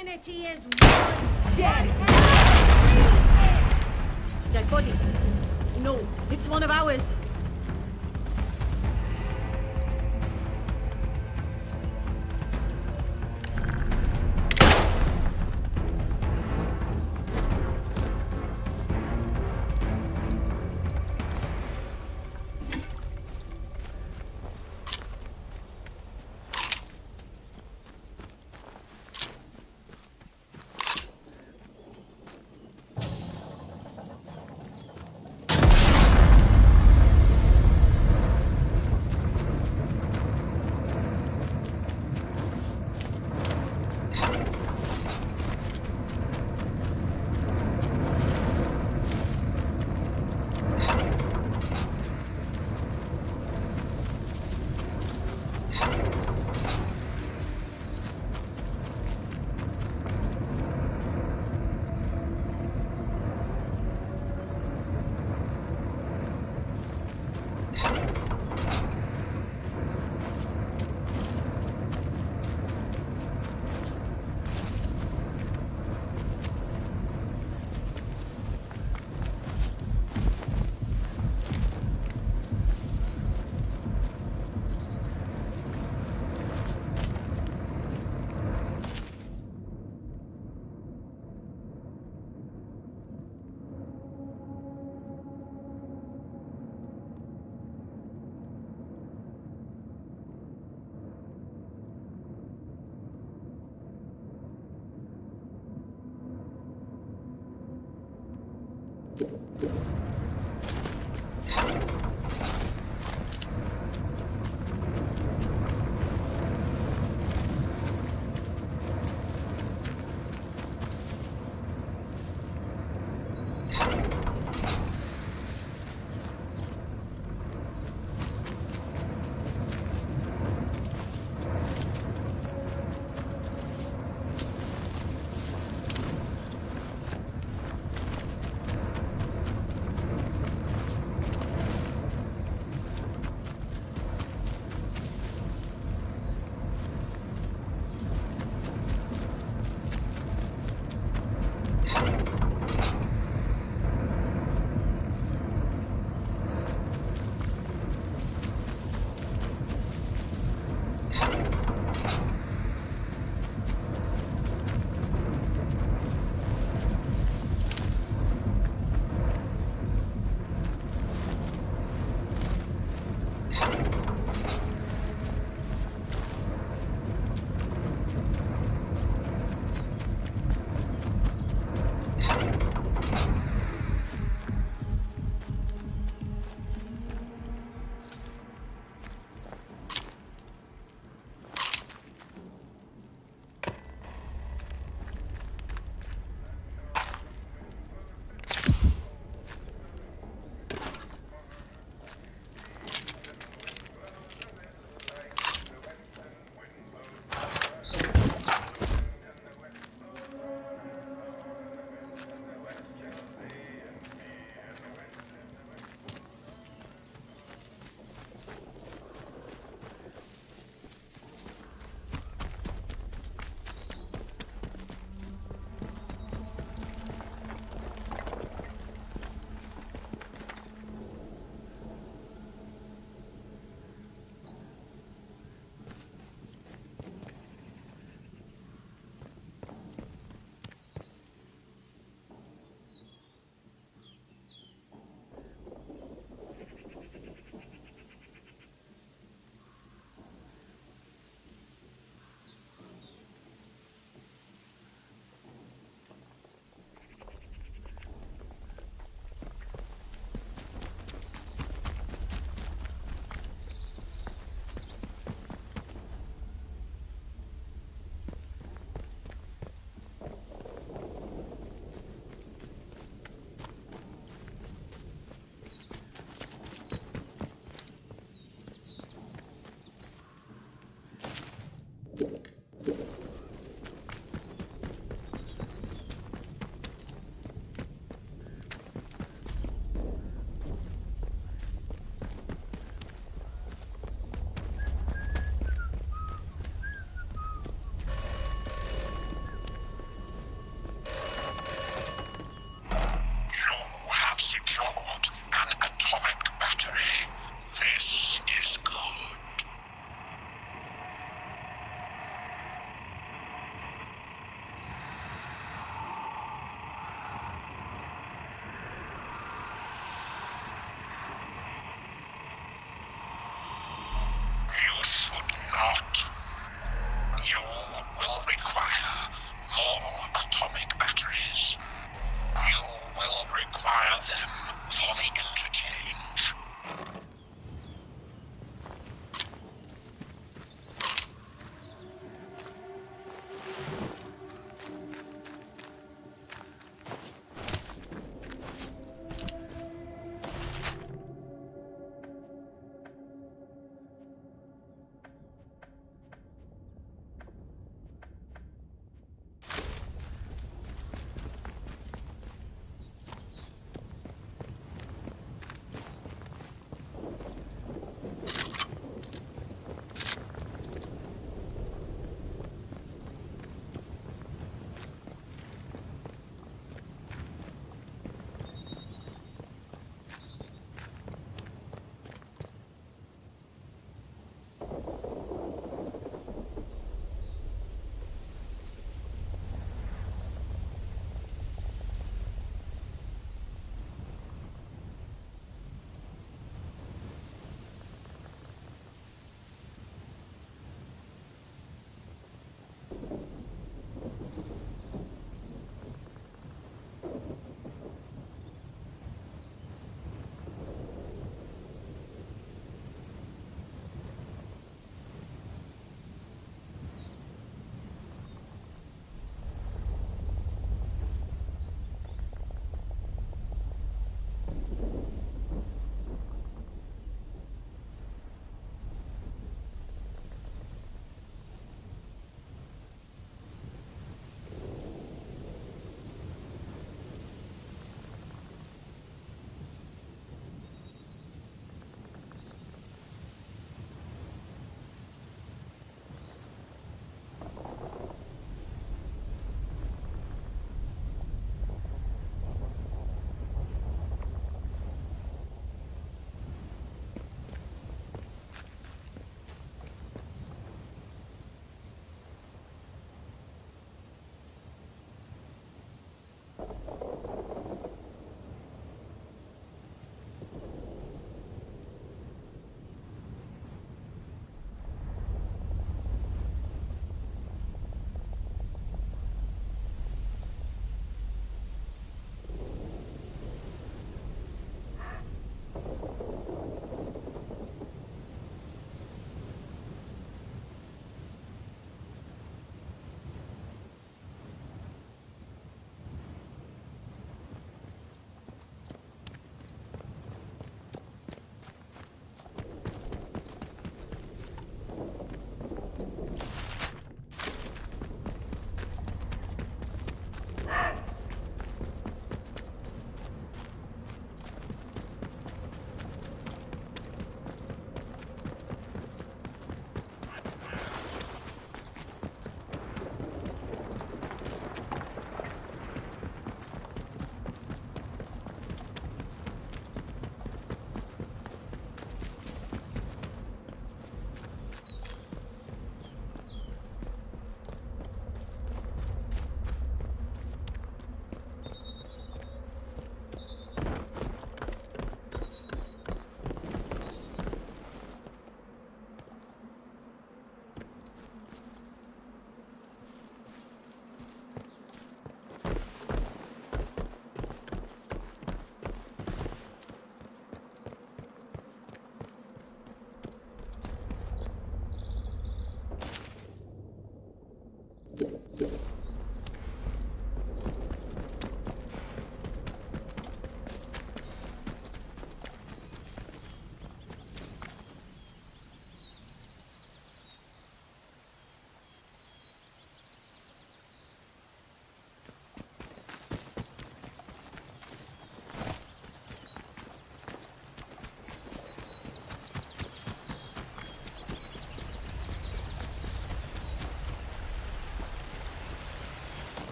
Humanity is one dead. Dead body. No, it's one of ours.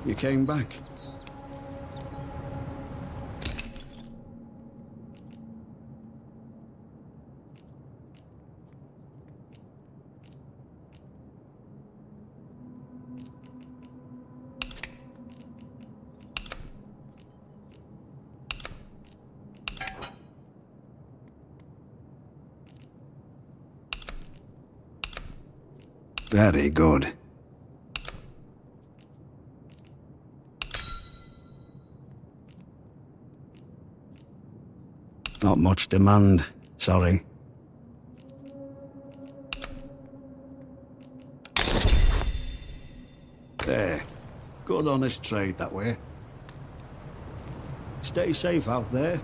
You came back. Very good. Not much demand, sorry. There. Good honest trade that way. Stay safe out there.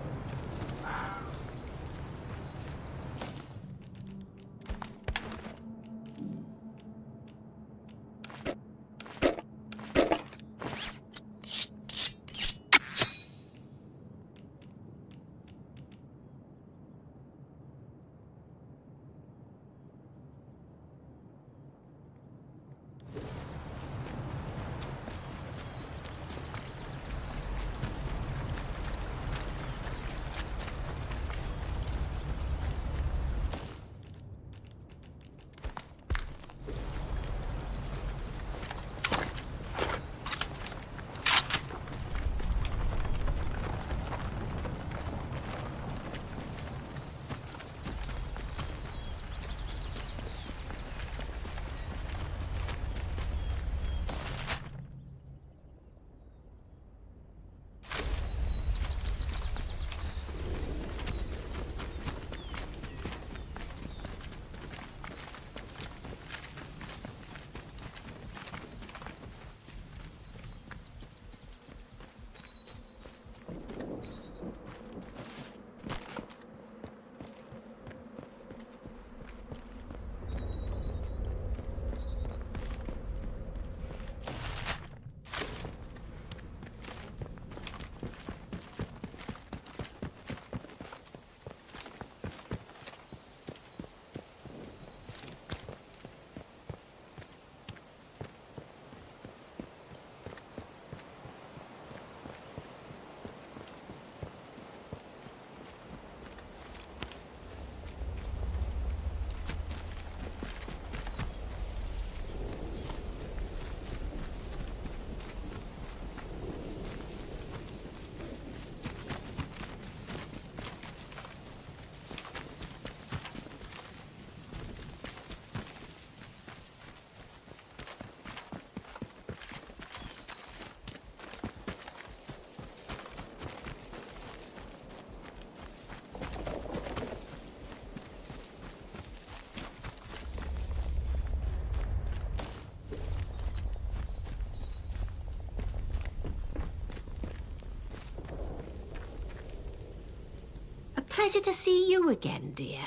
Pleasure to see you again, dear.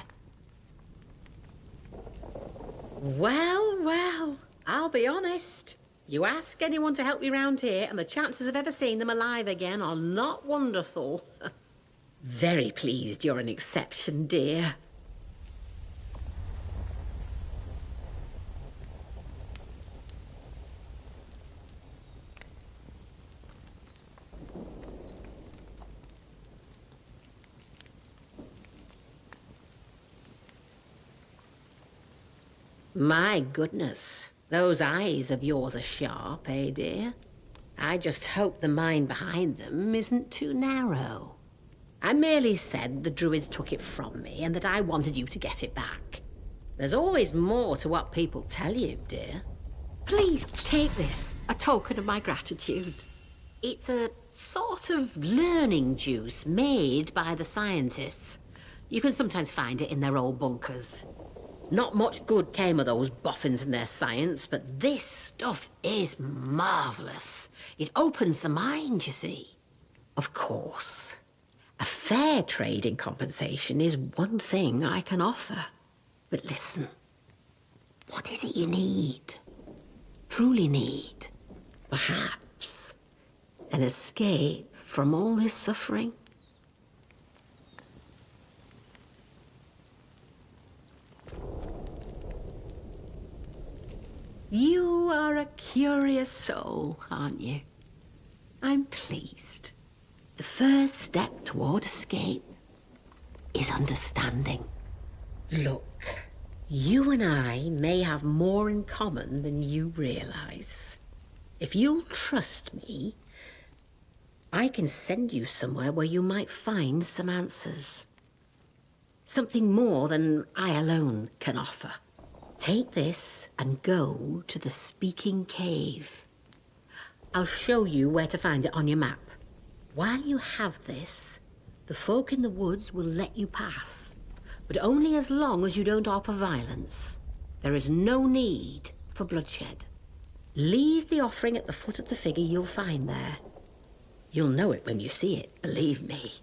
Well, well, I'll be honest. You ask anyone to help you round here, and the chances of ever seeing them alive again are not wonderful. Very pleased you're an exception, dear. My goodness, those eyes of yours are sharp, eh, dear? I just hope the mind behind them isn't too narrow. I merely said the druids took it from me and that I wanted you to get it back. There's always more to what people tell you, dear. Please take this, a token of my gratitude. It's a sort of learning juice made by the scientists. You can sometimes find it in their old bunkers. Not much good came of those boffins and their science, but this stuff is marvellous. It opens the mind, you see. Of course, a fair trade in compensation is one thing I can offer. But listen, what is it you need? Truly need? Perhaps an escape from all this suffering? You are a curious soul, aren't you? I'm pleased. The first step toward escape is understanding. Look, you and I may have more in common than you realize. If you'll trust me, I can send you somewhere where you might find some answers. Something more than I alone can offer. Take this and go to the Speaking Cave. I'll show you where to find it on your map. While you have this, the folk in the woods will let you pass, but only as long as you don't offer violence. There is no need for bloodshed. Leave the offering at the foot of the figure you'll find there. You'll know it when you see it, believe me.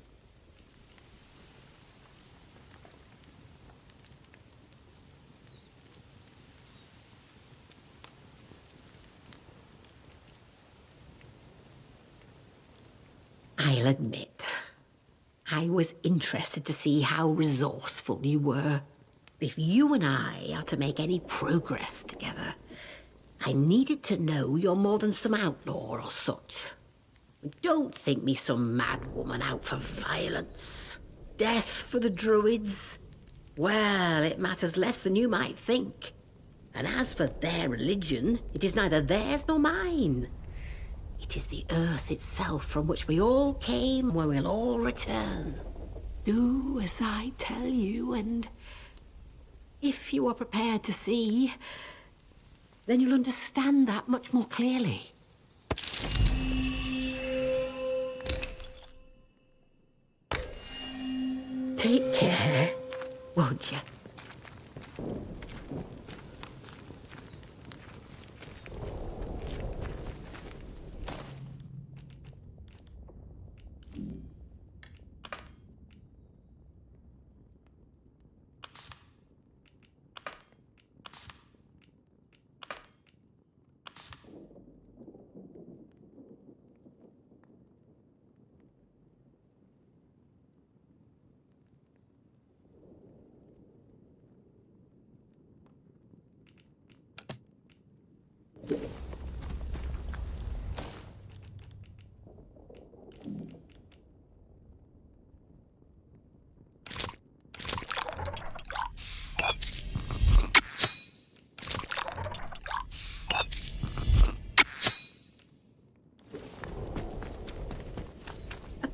I'll admit, I was interested to see how resourceful you were. If you and I are to make any progress together, I needed to know you're more than some outlaw or such. Don't think me some mad woman out for violence. Death for the druids? Well, it matters less than you might think. And as for their religion, it is neither theirs nor mine. It is the earth itself from which we all came, where we'll all return. Do as I tell you, and if you are prepared to see, then you'll understand that much more clearly. Take care, won't you?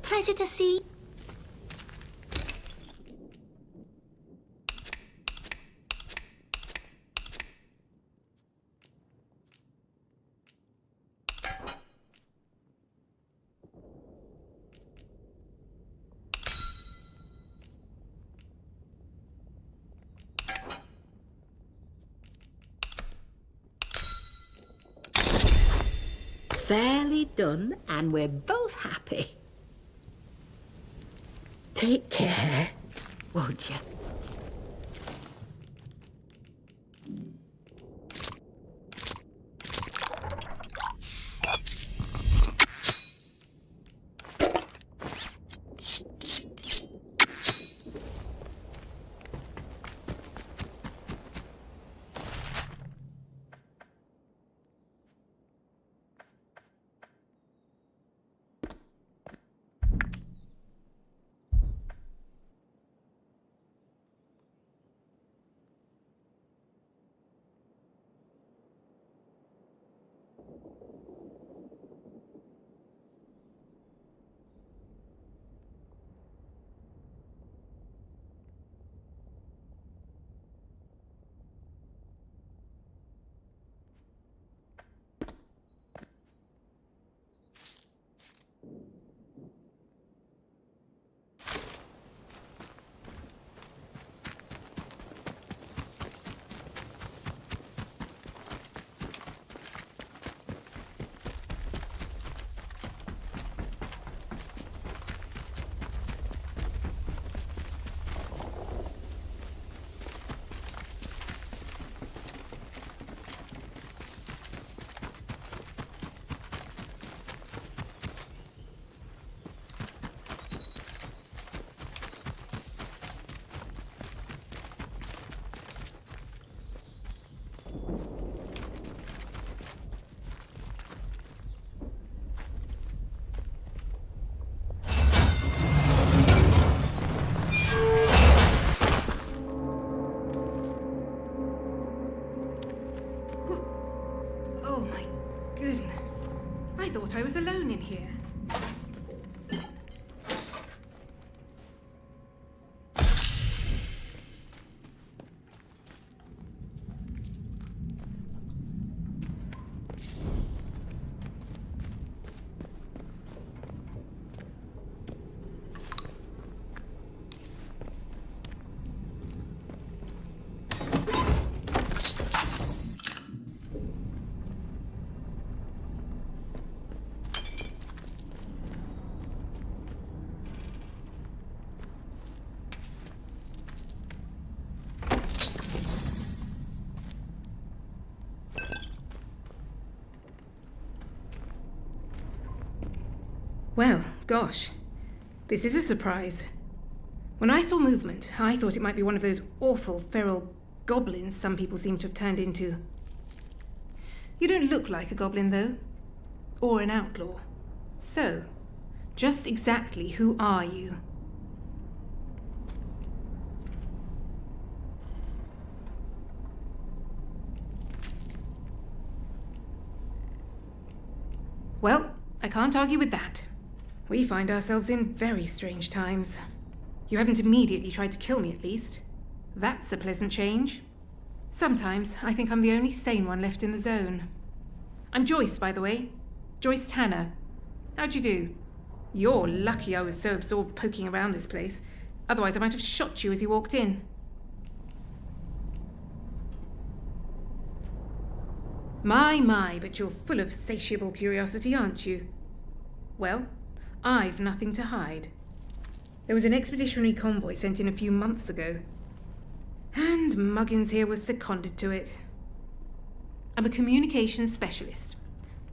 Pleasure to see. Fairly done, and we're both happy. Take care, won't you? I was alone in here. Well, gosh, this is a surprise. When I saw movement, I thought it might be one of those awful feral goblins some people seem to have turned into. You don't look like a goblin, though, or an outlaw. So, just exactly who are you? Well, I can't argue with that. We find ourselves in very strange times. You haven't immediately tried to kill me, at least. That's a pleasant change. Sometimes I think I'm the only sane one left in the zone. I'm Joyce, by the way. Joyce Tanner. How'd you do? You're lucky I was so absorbed poking around this place. Otherwise I might have shot you as you walked in. My, but you're full of satiable curiosity, aren't you? Well, I've nothing to hide. There was an expeditionary convoy sent in a few months ago, and Muggins here was seconded to it. I'm a communications specialist.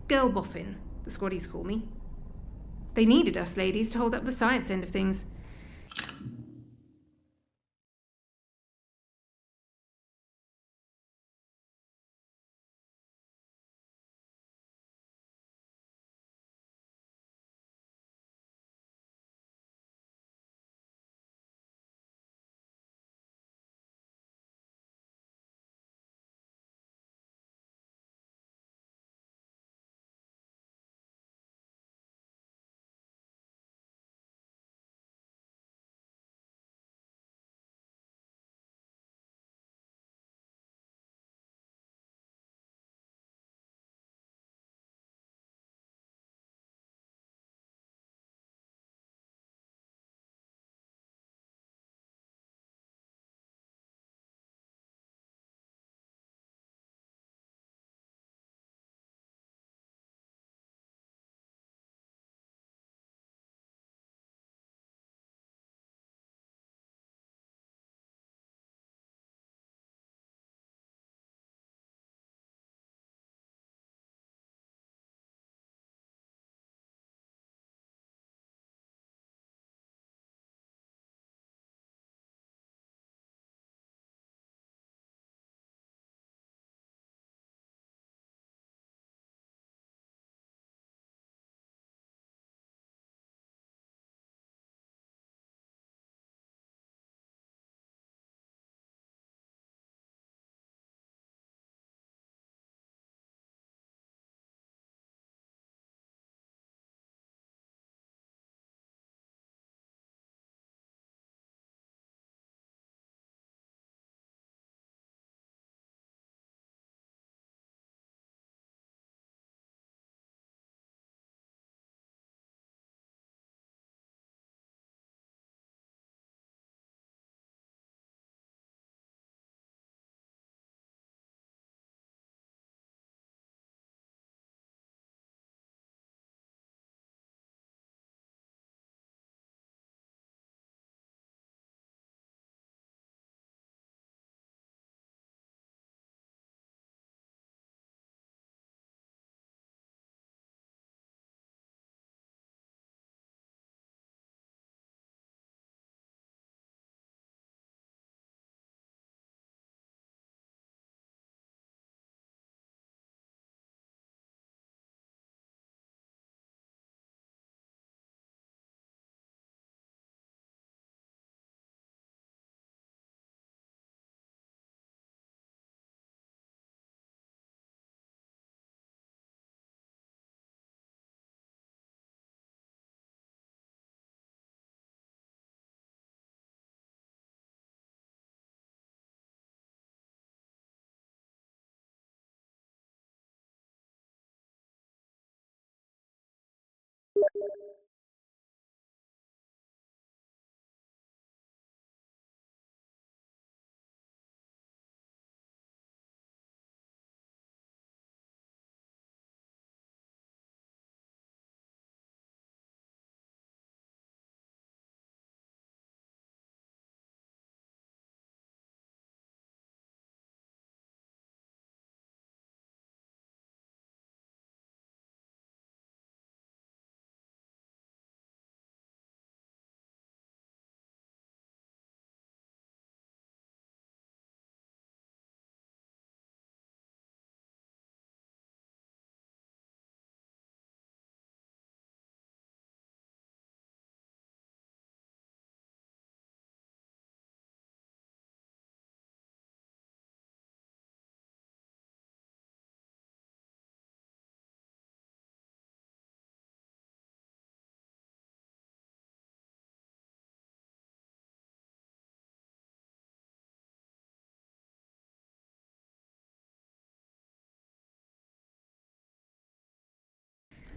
Girl boffin, the squaddies call me. They needed us ladies to hold up the science end of things.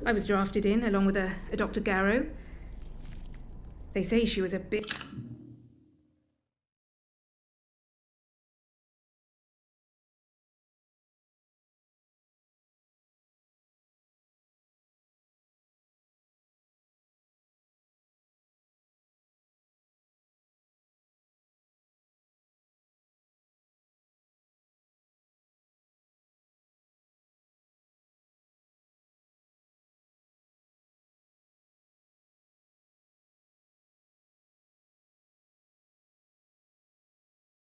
I was drafted in along with a Dr. Garrow. They say she was a bit...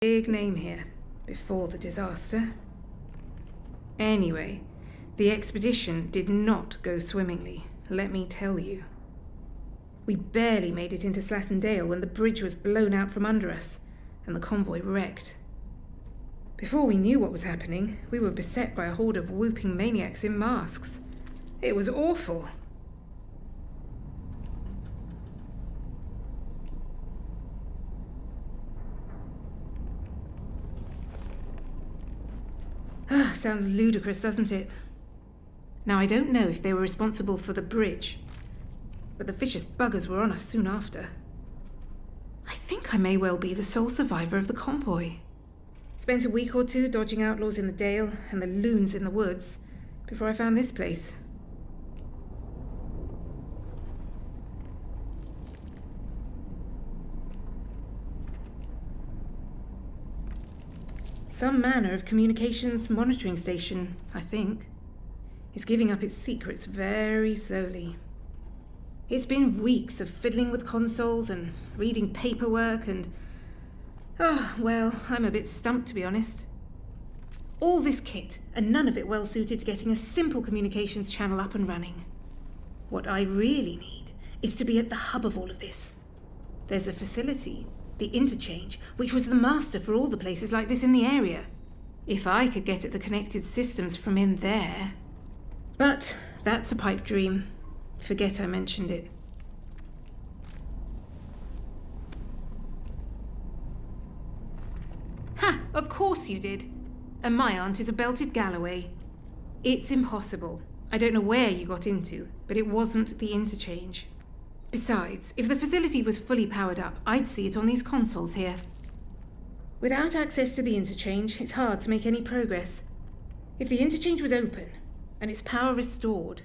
big name here, before the disaster. Anyway, the expedition did not go swimmingly, let me tell you. We barely made it into Slatendale when the bridge was blown out from under us, and the convoy wrecked. Before we knew what was happening, we were beset by a horde of whooping maniacs in masks. It was awful. Sounds ludicrous, doesn't it? Now, I don't know if they were responsible for the bridge, but the vicious buggers were on us soon after. I think I may well be the sole survivor of the convoy. Spent a week or two dodging outlaws in the Dale and the loons in the woods before I found this place. Some manner of communications monitoring station, I think. It's giving up its secrets very slowly. It's been weeks of fiddling with consoles and reading paperwork and... oh, well, I'm a bit stumped, to be honest. All this kit, and none of it well suited to getting a simple communications channel up and running. What I really need is to be at the hub of all of this. There's a facility, the interchange, which was the master for all the places like this in the area. If I could get at the connected systems from in there... But that's a pipe dream. Forget I mentioned it. Ha! Of course you did. And my aunt is a belted Galloway. It's impossible. I don't know where you got into, but it wasn't the interchange. Besides, if the facility was fully powered up, I'd see it on these consoles here. Without access to the interchange, it's hard to make any progress. If the interchange was open, and its power restored...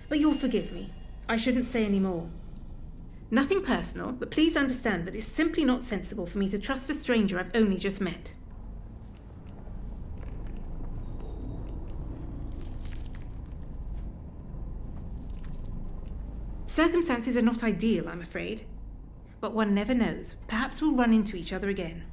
But you'll forgive me. I shouldn't say any more. Nothing personal, but please understand that it's simply not sensible for me to trust a stranger I've only just met. Circumstances are not ideal, I'm afraid. But one never knows. Perhaps we'll run into each other again.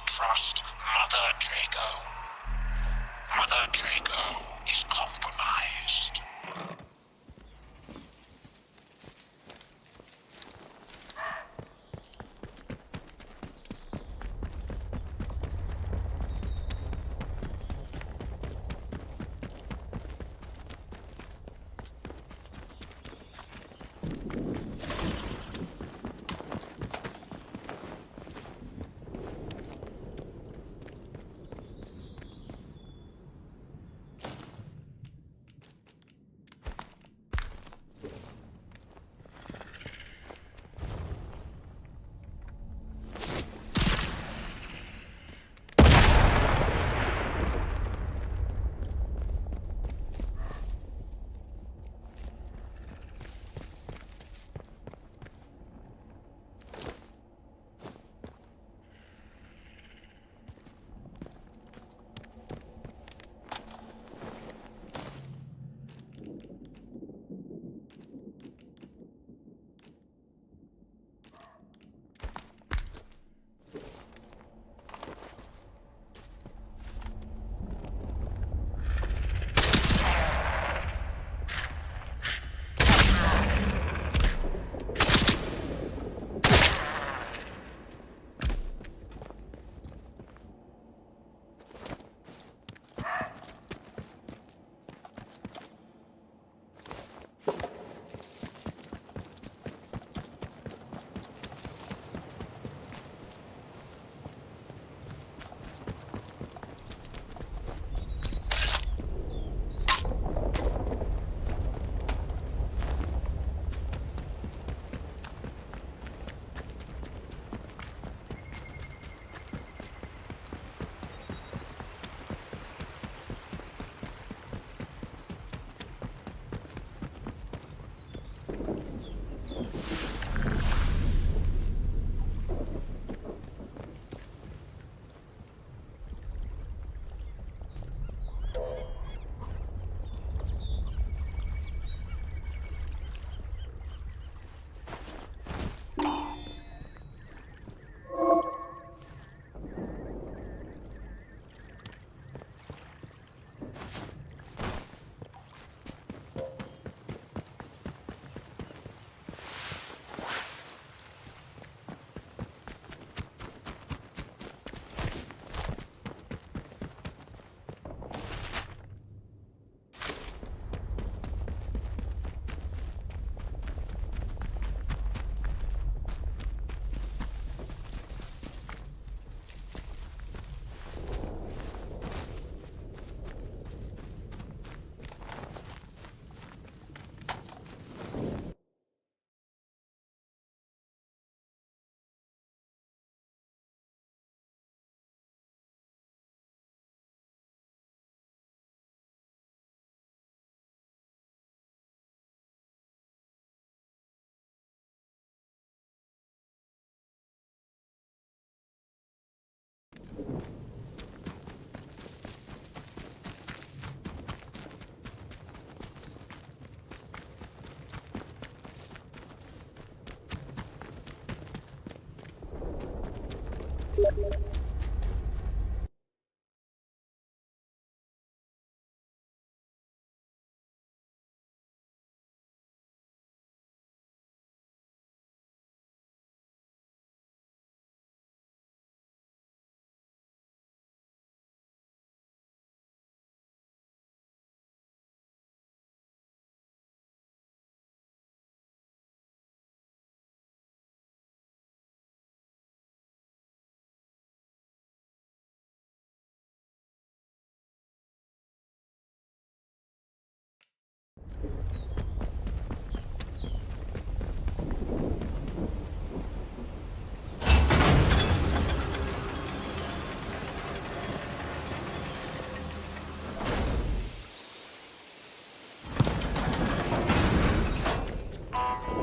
trust Mother Draco. Mother Draco is compromised.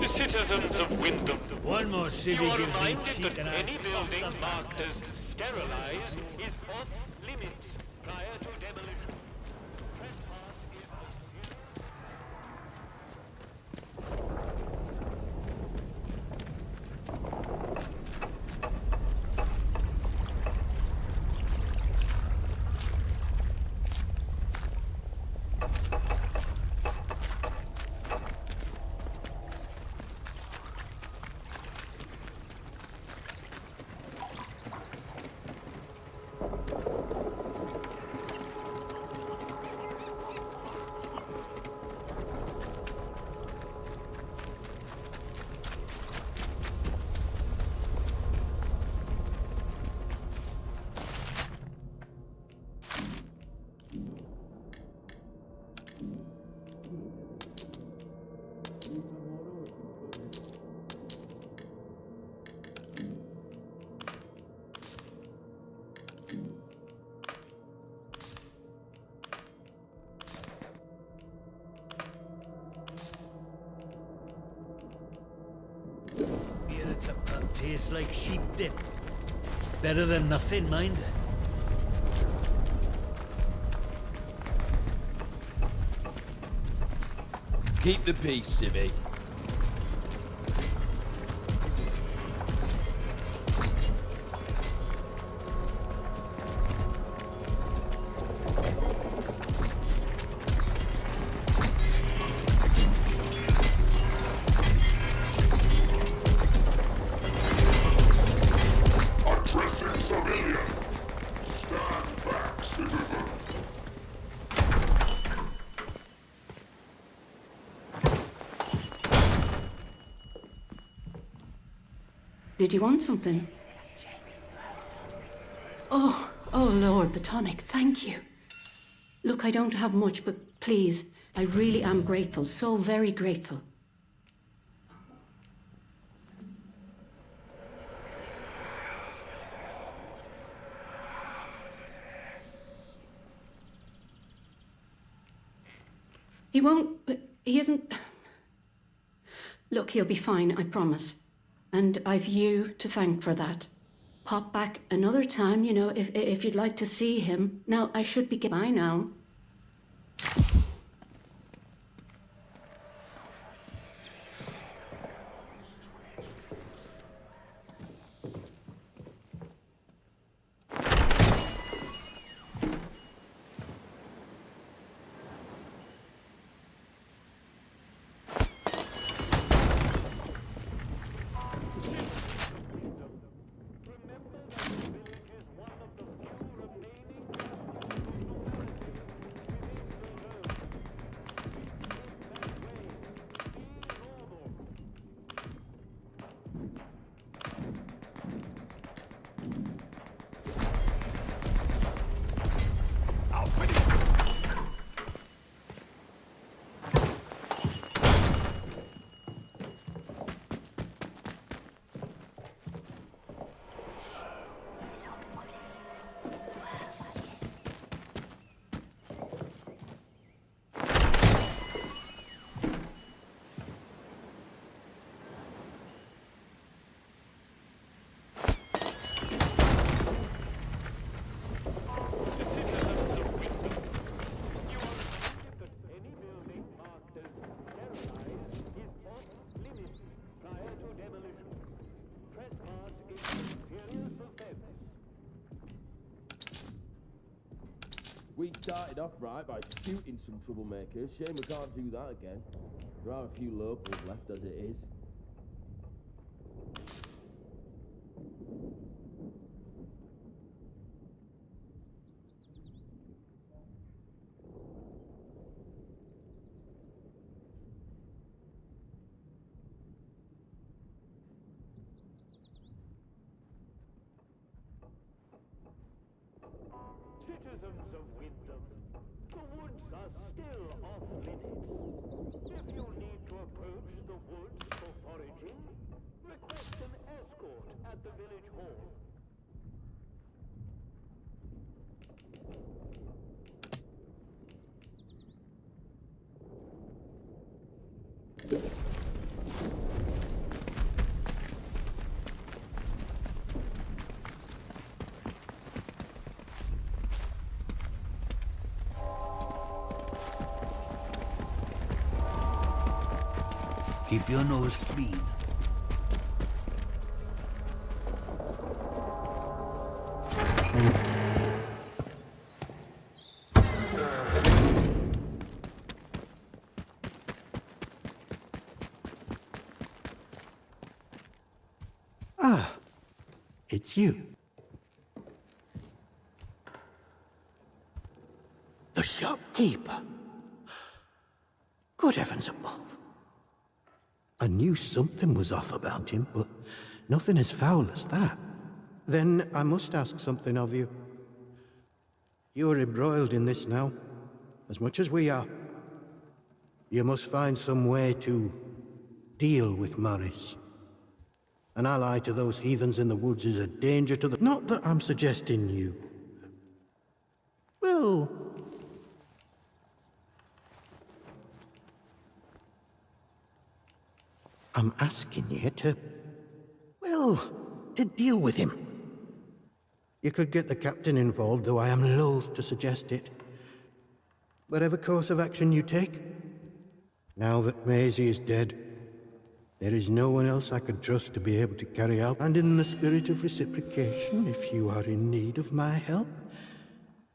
Citizens of Wyndham, One more city you are gives me reminded cheek that and I any building marked as sterilized is off limits prior to demolition. Trespass is tastes like sheep dip. Better than nothing, mind. Keep the peace, Civvy. Addressing civilian. Stand back, citizen. Did you want something? Oh Lord, the tonic, thank you. Look, I don't have much, but please, I really am grateful, so very grateful. He won't, he isn't... Look, he'll be fine, I promise. And I've you to thank for that. Pop back another time, you know, if you'd like to see him. Now, I should be by now. We started off right by shooting some troublemakers. Shame we can't do that again. There are a few locals left as it is. Citizens of Wyndham, the woods are still off limits. If you need to approach the woods for foraging, request an escort at the village hall. Keep your nose clean. Ah, it's you. The shopkeeper. Good heavens above. I knew something was off about him, but nothing as foul as that. Then I must ask something of you. You're embroiled in this now, as much as we are. You must find some way to deal with Morris. An ally to those heathens in the woods is a danger to the... Not that I'm suggesting you... Well... I'm asking you to... Well, to deal with him. You could get the captain involved, though I am loath to suggest it. Whatever course of action you take, now that Maisie is dead, there is no one else I can trust to be able to carry out. And in the spirit of reciprocation, if you are in need of my help,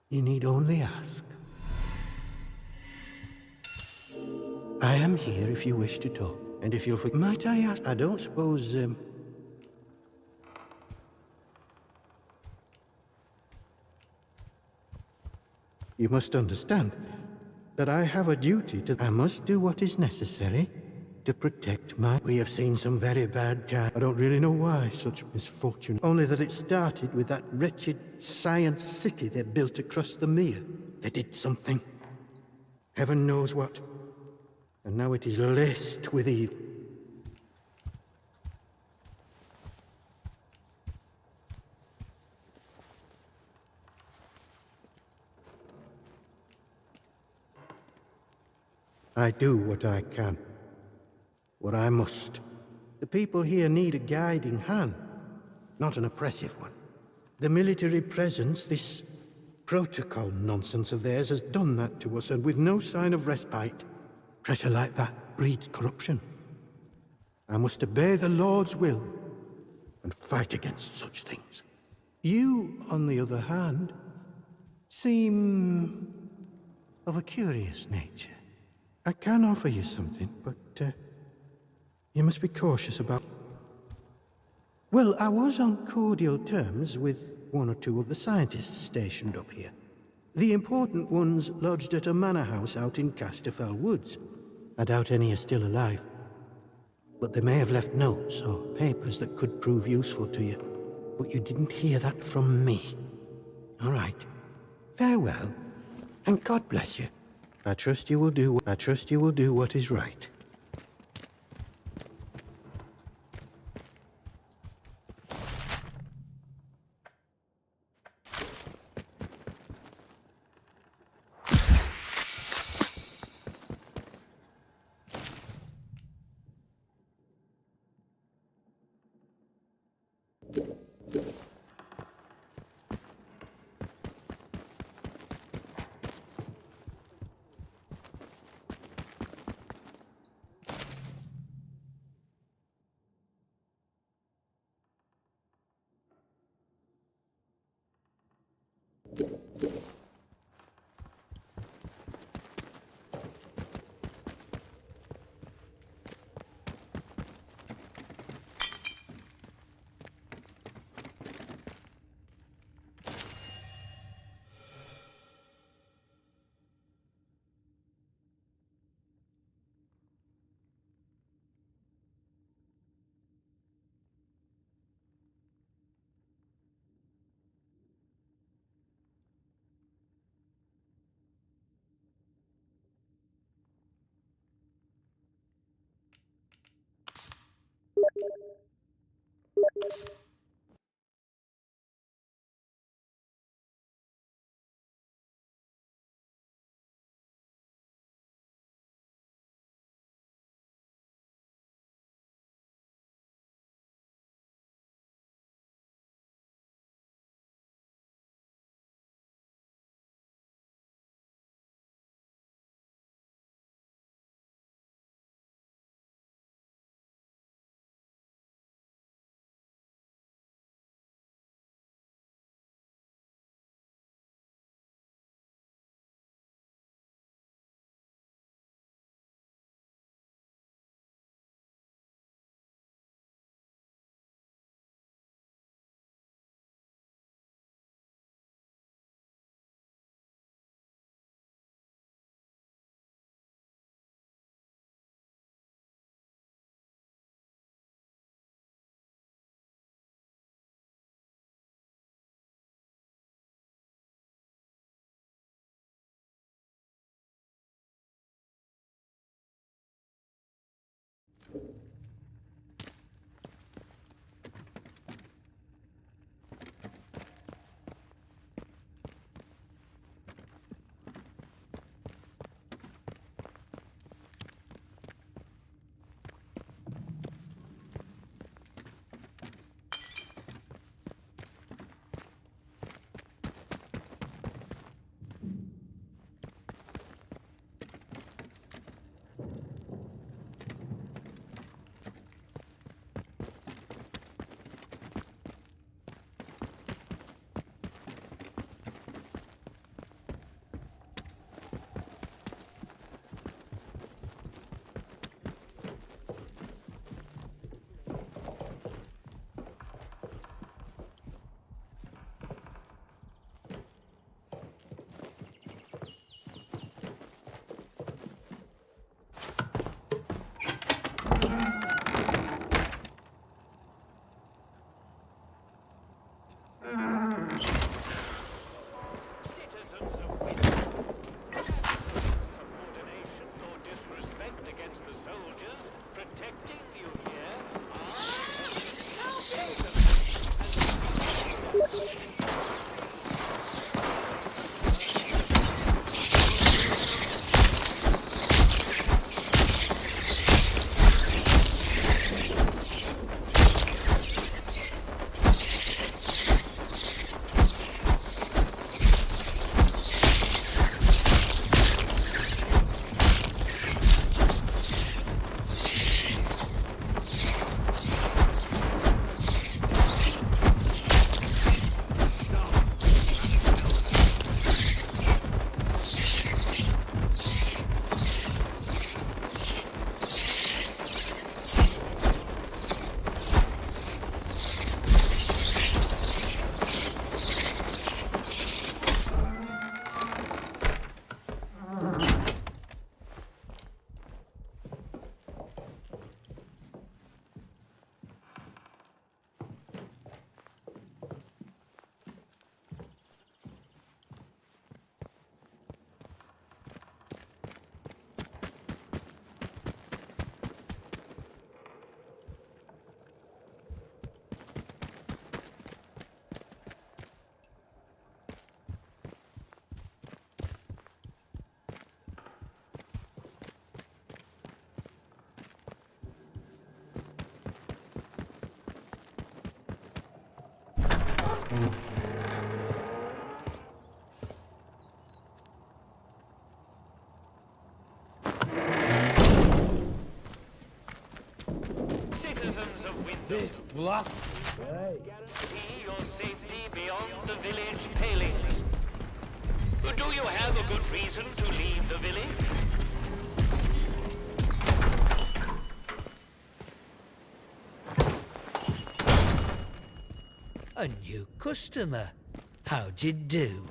you need only ask. I am here if you wish to talk, and if you'll might I ask, I don't suppose, You must understand that I have a duty to... I must do what is necessary to protect my... We have seen some very bad times. I don't really know why such misfortune. Only that it started with that wretched science city they built across the mere. They did something. Heaven knows what. And now it is laced with evil. I do what I can, what I must. The people here need a guiding hand, not an oppressive one. The military presence, this protocol nonsense of theirs, has done that to us, and with no sign of respite. Pressure like that breeds corruption. I must obey the Lord's will and fight against such things. You, on the other hand, seem of a curious nature. I can offer you something, but you must be cautious about... Well, I was on cordial terms with one or two of the scientists stationed up here. The important ones lodged at a manor house out in Casterfell Woods. I doubt any are still alive. But they may have left notes or papers that could prove useful to you. But you didn't hear that from me. All right. Farewell, and God bless you. I trust you will do what is right. this blast. Guarantee your safety beyond the village palings. Do you have a good reason to leave the village? A new customer. How'd you do?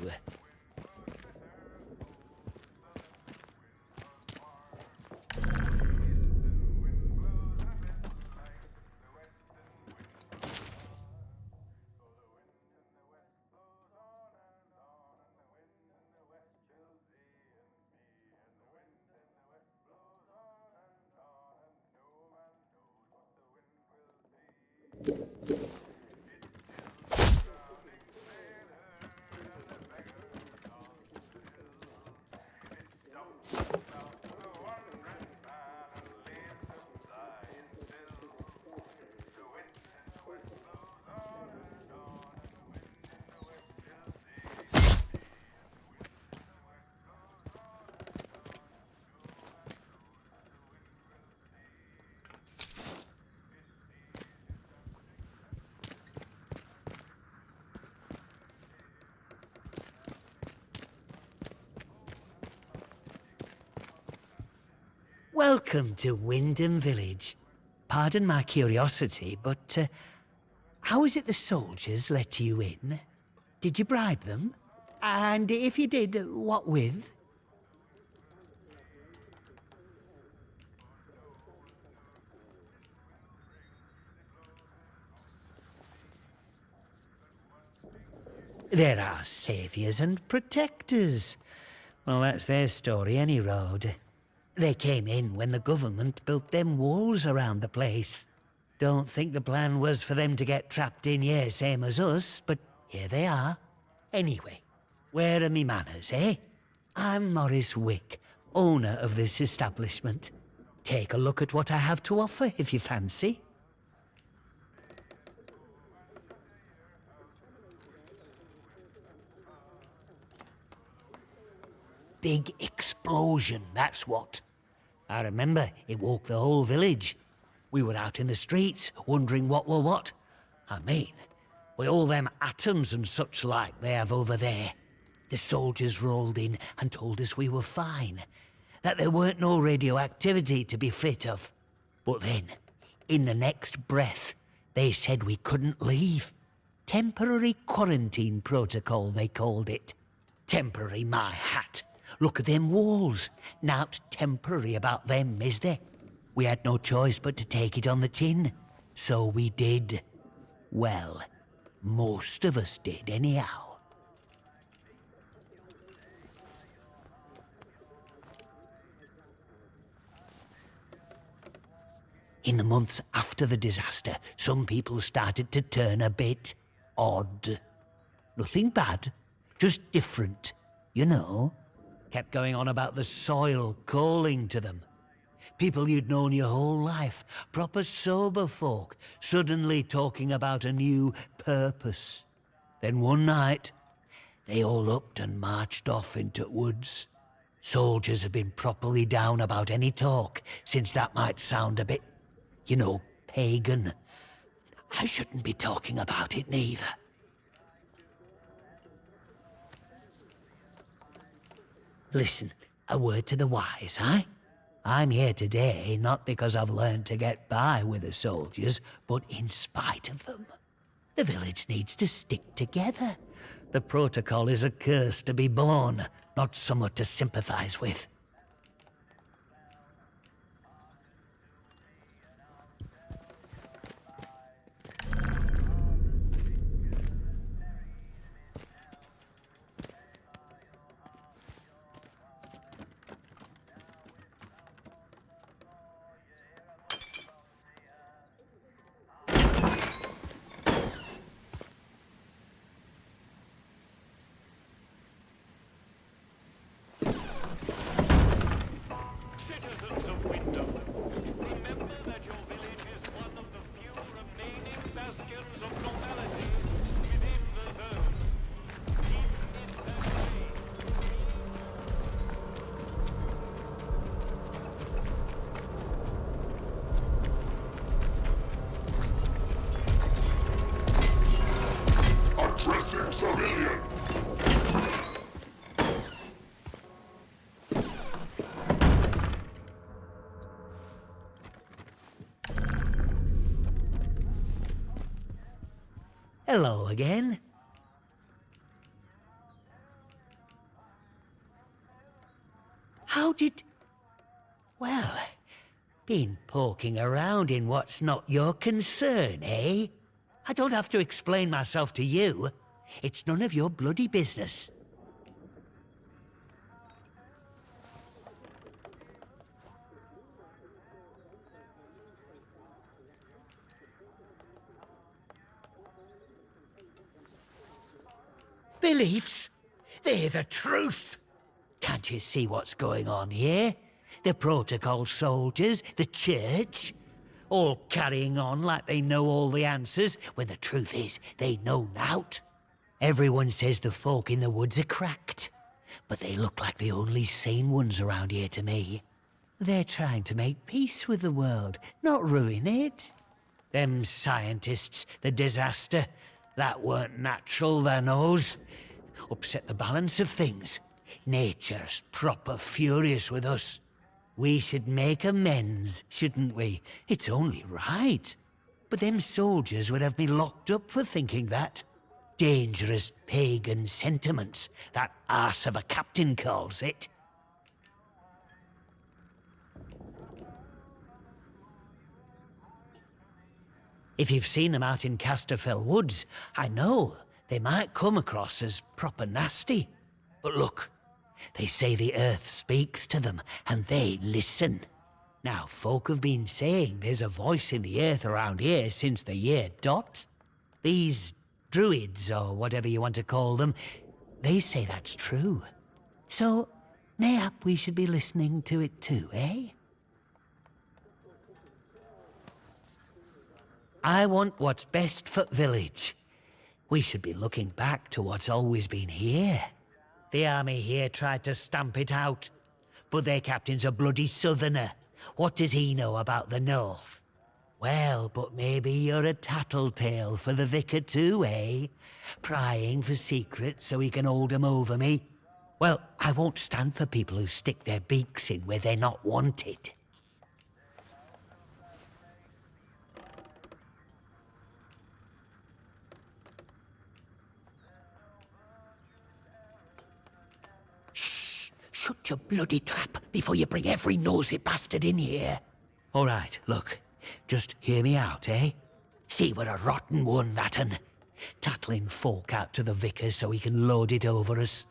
Welcome to Wyndham Village. Pardon my curiosity, but how is it the soldiers let you in? Did you bribe them? And if you did, what with? There are saviours and protectors. Well, that's their story, any road. They came in when the government built them walls around the place. Don't think the plan was for them to get trapped in here, same as us, but here they are. Anyway, where are me manners, eh? I'm Morris Wick, owner of this establishment. Take a look at what I have to offer, if you fancy. Big explosion, that's what. I remember it woke the whole village. We were out in the streets, wondering what were what. I mean, with all them atoms and such like they have over there. The soldiers rolled in and told us we were fine, that there weren't no radioactivity to be frit of. But then, in the next breath, they said we couldn't leave. Temporary quarantine protocol, they called it. Temporary, my hat. Look at them walls. Nowt temporary about them, is there? We had no choice but to take it on the chin. So we did. Well, most of us did anyhow. In the months after the disaster, some people started to turn a bit odd. Nothing bad, just different, you know. Kept going on about the soil calling to them. People you'd known your whole life, proper sober folk, suddenly talking about a new purpose. Then one night, they all upped and marched off into woods. Soldiers have been properly down about any talk, since that might sound a bit, you know, pagan. I shouldn't be talking about it neither. Listen, a word to the wise, eh? I'm here today not because I've learned to get by with the soldiers, but in spite of them. The village needs to stick together. The protocol is a curse to be born, not somewhat to sympathize with. go again. How did... Well, been poking around in what's not your concern, eh? I don't have to explain myself to you. It's none of your bloody business. Beliefs? They're the truth. Can't you see what's going on here? The protocol soldiers, the church, all carrying on like they know all the answers, when the truth is they know nought. Everyone says the folk in the woods are cracked, but they look like the only sane ones around here to me. They're trying to make peace with the world, not ruin it. Them scientists, the disaster, that weren't natural, their knows. Upset the balance of things. Nature's proper furious with us. We should make amends, shouldn't we? It's only right. But them soldiers would have me locked up for thinking that. Dangerous pagan sentiments, that arse of a captain calls it. If you've seen them out in Casterfell Woods, I know they might come across as proper nasty. But look, they say the earth speaks to them, and they listen. Now, folk have been saying there's a voice in the earth around here since the year dot. These druids, or whatever you want to call them, they say that's true. So, mayhap we should be listening to it too, eh? I want what's best for village. We should be looking back to what's always been here. The army here tried to stamp it out, but their captain's a bloody southerner. What does he know about the north? Well, but maybe you're a tattletale for the vicar too, eh? Prying for secrets so he can hold 'em over me. Well, I won't stand for people who stick their beaks in where they're not wanted. Shut your bloody trap before you bring every nosy bastard in here. All right, look, just hear me out, eh? See, we're a rotten one, that un. Tattling folk out to the vicar so he can load it over us.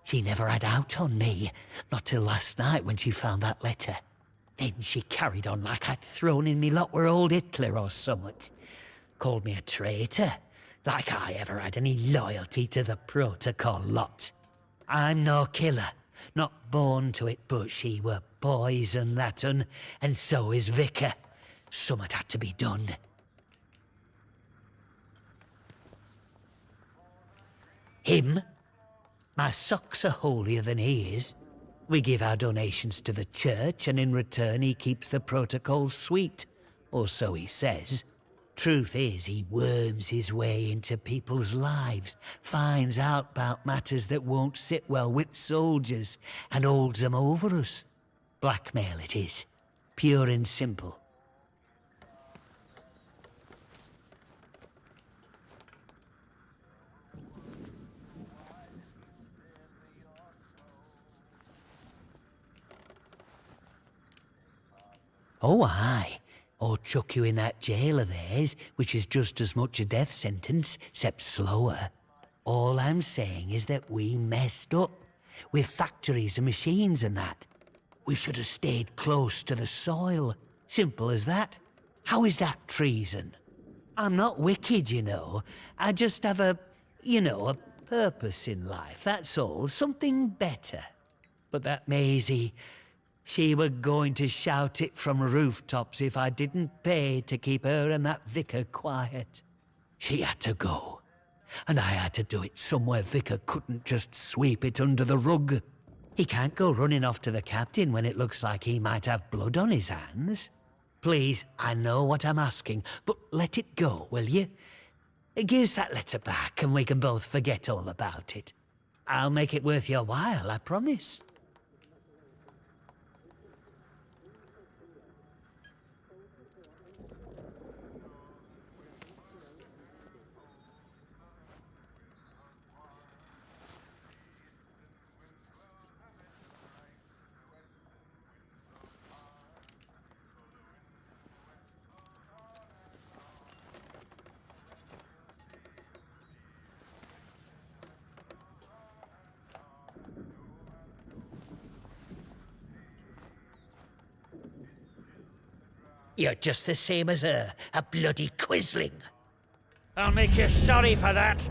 She never had out on me, not till last night when she found that letter. Then she carried on like I'd thrown in me lot were old Hitler or summat. Called me a traitor, like I ever had any loyalty to the protocol lot. I'm no killer. Not born to it, but she were poison, that un, and so is Vicar. Summat had to be done. Him? My socks are holier than he is. We give our donations to the church, and in return he keeps the protocols sweet. Or so he says. Truth is, he worms his way into people's lives, finds out about matters that won't sit well with soldiers, and holds them over us. Blackmail it is. Pure and simple. Oh, aye. Or chuck you in that jail of theirs, which is just as much a death sentence, except slower. All I'm saying is that we messed up, with factories and machines and that. We should have stayed close to the soil. Simple as that. How is that treason? I'm not wicked, you know. I just have a purpose in life, that's all. Something better. But that Maisie... she were going to shout it from rooftops if I didn't pay to keep her and that vicar quiet. She had to go. And I had to do it somewhere Vicar couldn't just sweep it under the rug. He can't go running off to the captain when it looks like he might have blood on his hands. Please, I know what I'm asking, but let it go, will you? Give us that letter back and we can both forget all about it. I'll make it worth your while, I promise. You're just the same as her, a bloody quisling. I'll make you sorry for that.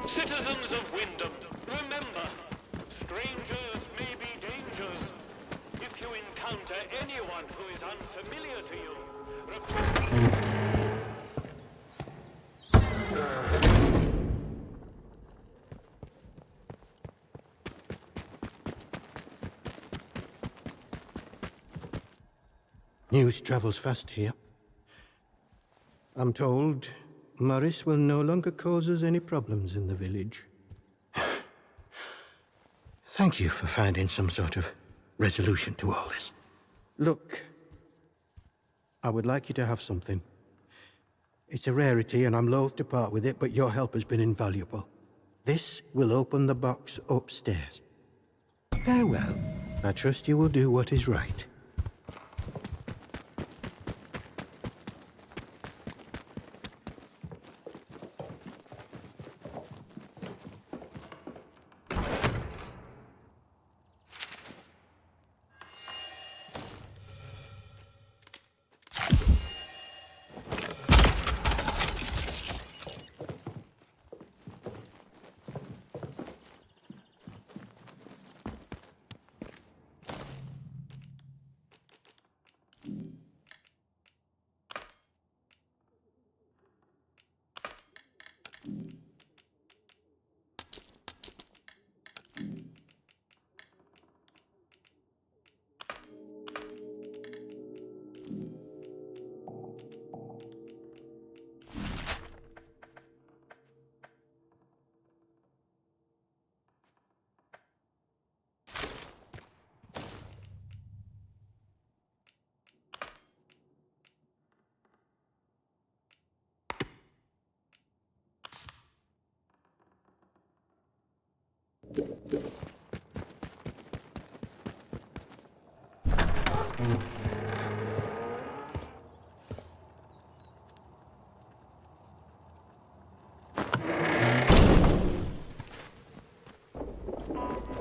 Citizens of Wyndham, remember, strangers may be dangers. If you encounter anyone who is unfamiliar to you, News travels fast here. I'm told Maurice will no longer cause us any problems in the village. Thank you for finding some sort of resolution to all this. Look, I would like you to have something. It's a rarity and I'm loath to part with it, but your help has been invaluable. This will open the box upstairs. Farewell. I trust you will do what is right.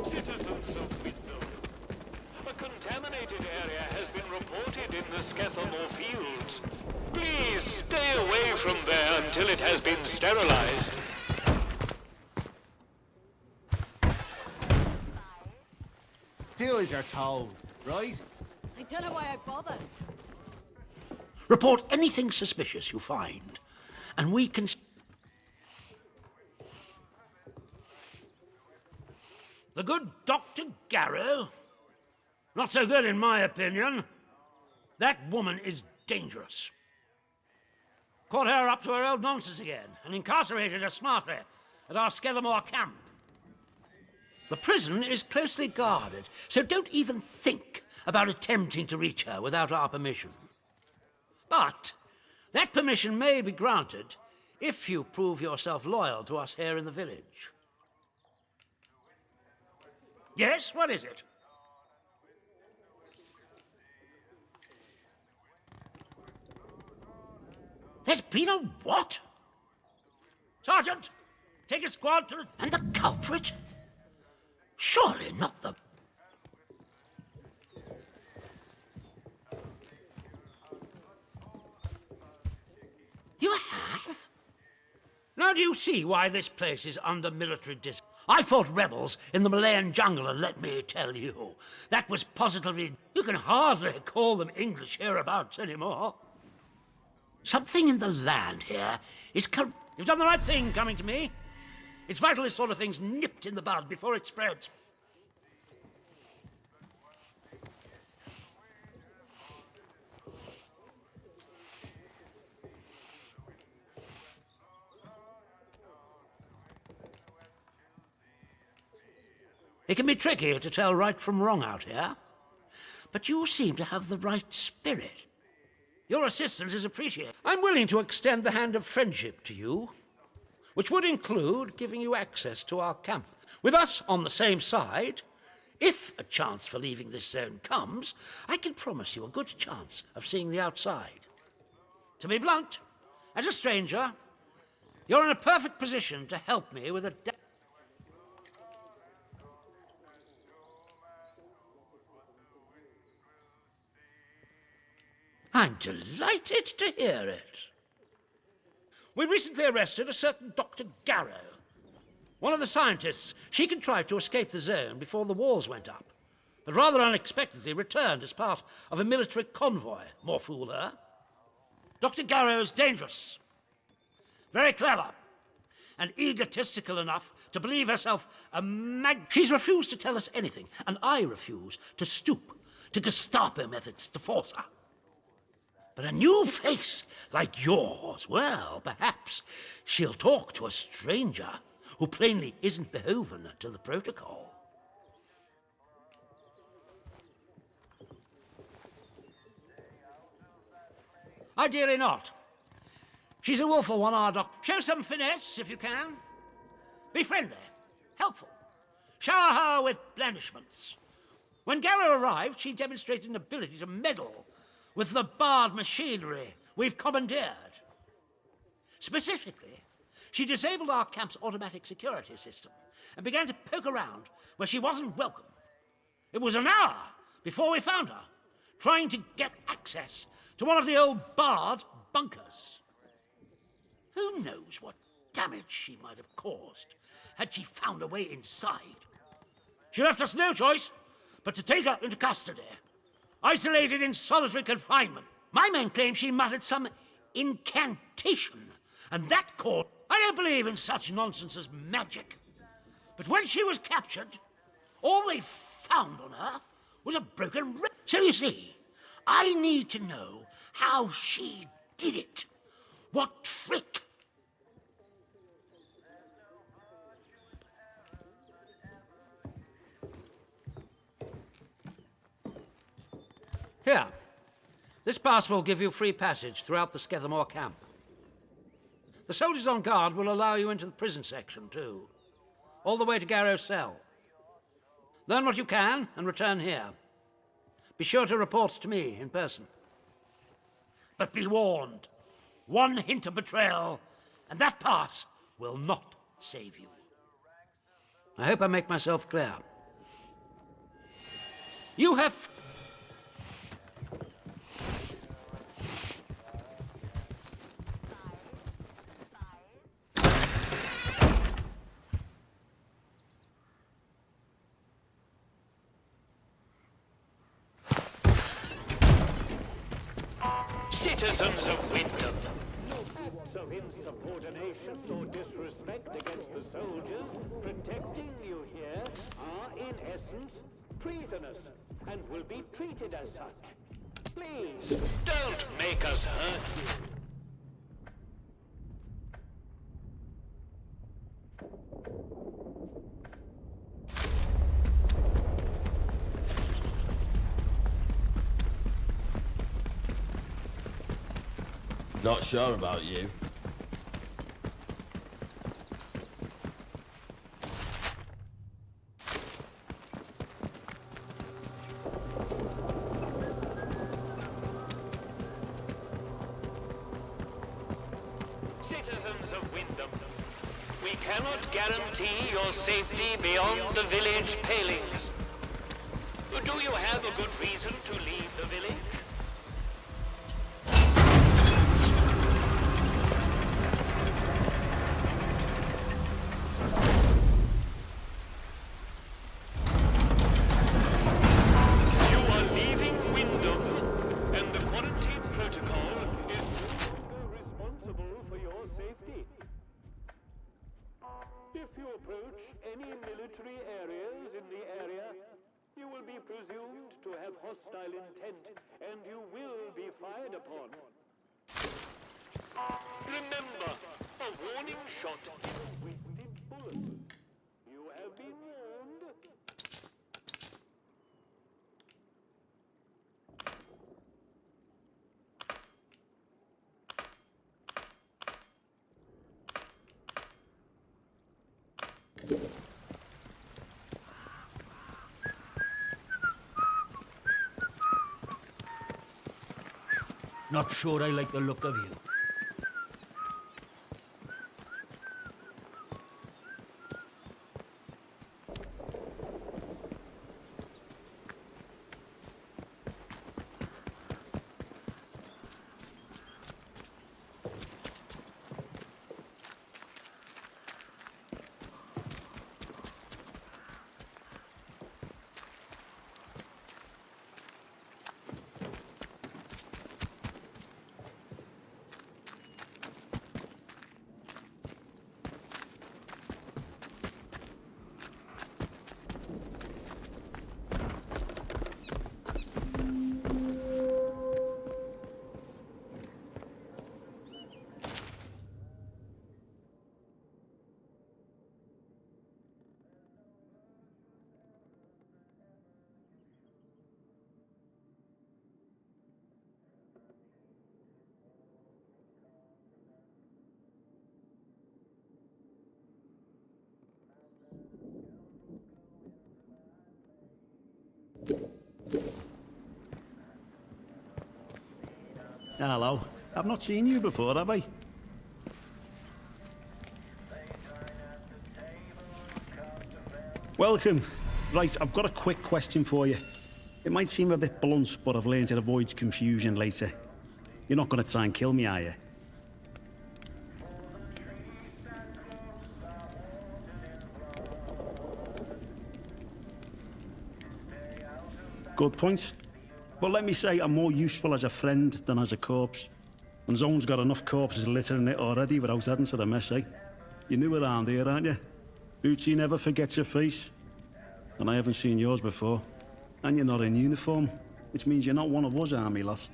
citizens of Wyndham, a contaminated area has been reported in the Skethamore fields. Please stay away from there until it has been sterilized. Do as you're told, right? I don't know why I bothered. Report anything suspicious you find, and we can... The good Dr. Garrow? Not so good in my opinion. That woman is dangerous. Caught her up to her old nonsense again, and incarcerated her smartly at our Skethamore camp. The prison is closely guarded, so don't even think about attempting to reach her without our permission. But that permission may be granted if you prove yourself loyal to us here in the village. Yes, what is it? There's been a what? Sergeant, Take a squad to... And the culprit? Surely not the... You have? Now do you see why this place is under military dis... I fought rebels in the Malayan jungle, and let me tell you, that was positively... You can hardly call them English hereabouts anymore. Something in the land here is You've done the right thing coming to me. It's vital this sort of thing's nipped in the bud before it spreads. It can be tricky to tell right from wrong out here, but you seem to have the right spirit. Your assistance is appreciated. I'm willing to extend the hand of friendship to you, which would include giving you access to our camp. With us on the same side, if a chance for leaving this zone comes, I can promise you a good chance of seeing the outside. To be blunt, as a stranger, you're in a perfect position to help me with a... I'm delighted to hear it. We recently arrested a certain Dr. Garrow, one of the scientists. She contrived to escape the zone before the walls went up, but rather unexpectedly returned as part of a military convoy. More fool her. Dr. Garrow's dangerous, very clever, and egotistical enough to believe herself a She's refused to tell us anything, and I refuse to stoop to Gestapo methods to force her. But a new face like yours, well, perhaps she'll talk to a stranger who plainly isn't beholden to the protocol. Ideally not. She's a willful one-hour doc. Show some finesse if you can. Be friendly, helpful. Shower her with blandishments. When Garrow arrived, she demonstrated an ability to meddle with the barred machinery we've commandeered. Specifically, she disabled our camp's automatic security system and began to poke around where she wasn't welcome. It was an hour before we found her, trying to get access to one of the old barred bunkers. Who knows what damage she might have caused had she found a way inside. She left us no choice but to take her into custody, isolated in solitary confinement. My men claim she muttered some incantation, and that caused... I don't believe in such nonsense as magic. But when she was captured, all they found on her was a broken rib. So you see, I need to know how she did it. What trick? Here, this pass will give you free passage throughout the Skethamore camp. The soldiers on guard will allow you into the prison section, too, all the way to Garrow's cell. Learn what you can and return here. Be sure to report to me in person. But be warned, one hint of betrayal, and that pass will not save you. I hope I make myself clear. You have... Citizens of Wyndham, no acts of insubordination or disrespect against the soldiers protecting you here are, in essence, treasonous and will be treated as such. Please, don't make us hurt you. Not sure about you. Citizens of Wyndham, We cannot guarantee your safety beyond the village palings. Do you have a good reason to leave the village? You are leaving Wyndham, and the quarantine protocol is no longer responsible for your safety. If you approach any military areas in the area, you will be presumed to have hostile intent, and you will be fired upon. Remember, a warning shot is a wasted bullet. You have been warned. Not sure I like the look of you. Hello. I've not seen you before, have I? Welcome. Right, I've got a quick question for you. It might seem a bit blunt, but I've learned it avoids confusion later. You're not going to try and kill me, are you? Good point. But let me say I'm more useful as a friend than as a corpse. And Zone's got enough corpses littering it already without adding to the mess, eh? You're new around here, aren't you? Bootsy never forgets your face. And I haven't seen yours before. And you're not in uniform, which means you're not one of us army lads.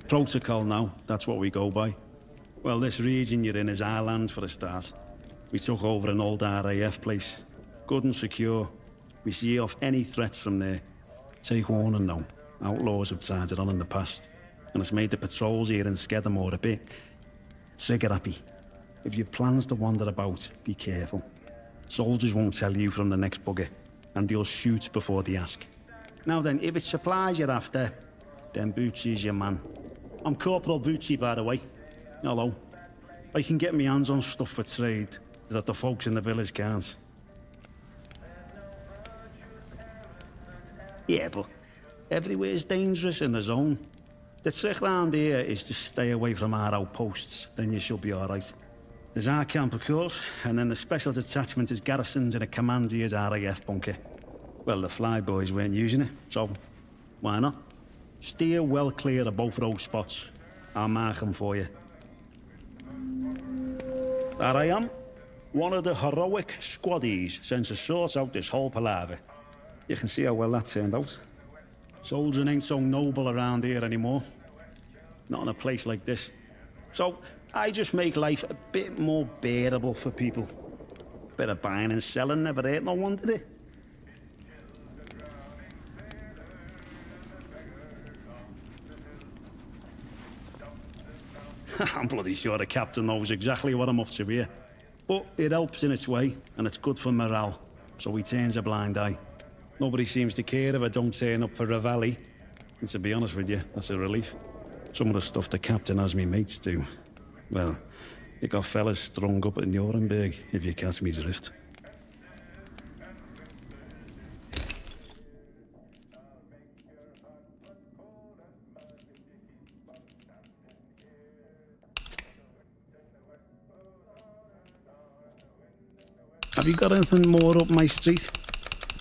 Protocol now, that's what we go by. Well, this region you're in is our land for a start. We took over an old RAF place. Good and secure. We see off any threats from there. Take warning now. Outlaws have tried it on in the past. And it's made the patrols here in Skedamore a bit trigger happy. If you have plans to wander about, be careful. Soldiers won't tell you from the next bugger, and they'll shoot before they ask. Now then, if it's supplies you're after, then Bootsy's your man. I'm Corporal Bootsy, by the way. Hello. I can get my hands on stuff for trade that the folks in the village can't. Yeah, but everywhere's dangerous in the zone. The trick round here is to stay away from our outposts, then you should be alright. There's our camp, of course, and then the special detachment is garrisoned in a commandier's RAF bunker. Well, the flyboys weren't using it, so why not? Steer well clear of both those spots. I'll mark them for you. There I am, one of the heroic squaddies sent to sort out this whole palaver. You can see how well that turned out. Soldiering ain't so noble around here anymore. Not in a place like this. So, I just make life a bit more bearable for people. Bit of buying and selling never hurt no one, did it? I'm bloody sure the captain knows exactly what I'm up to here. But it helps in its way, and it's good for morale, so he turns a blind eye. Nobody seems to care if I don't turn up for Reveille. And to be honest with you, that's a relief. Some of the stuff the captain has me mates do. Well, you got fellas strung up in Nuremberg, if you catch me drift. Have you got anything more up my street?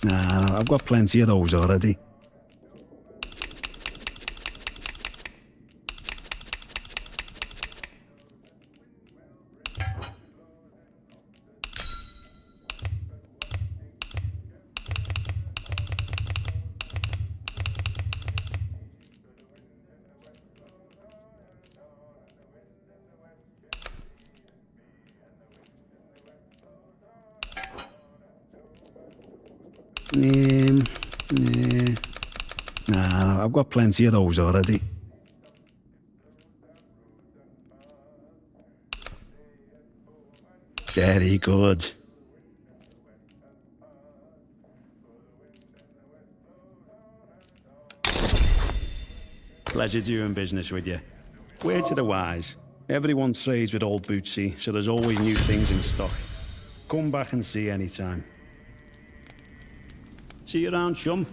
Nah, I've got plenty of those already. Nah, I've got plenty of those already. Very good. Pleasure doing business with you. Word to the wise. Everyone trades with old Bootsy, so there's always new things in stock. Come back and see anytime. See you around, chum.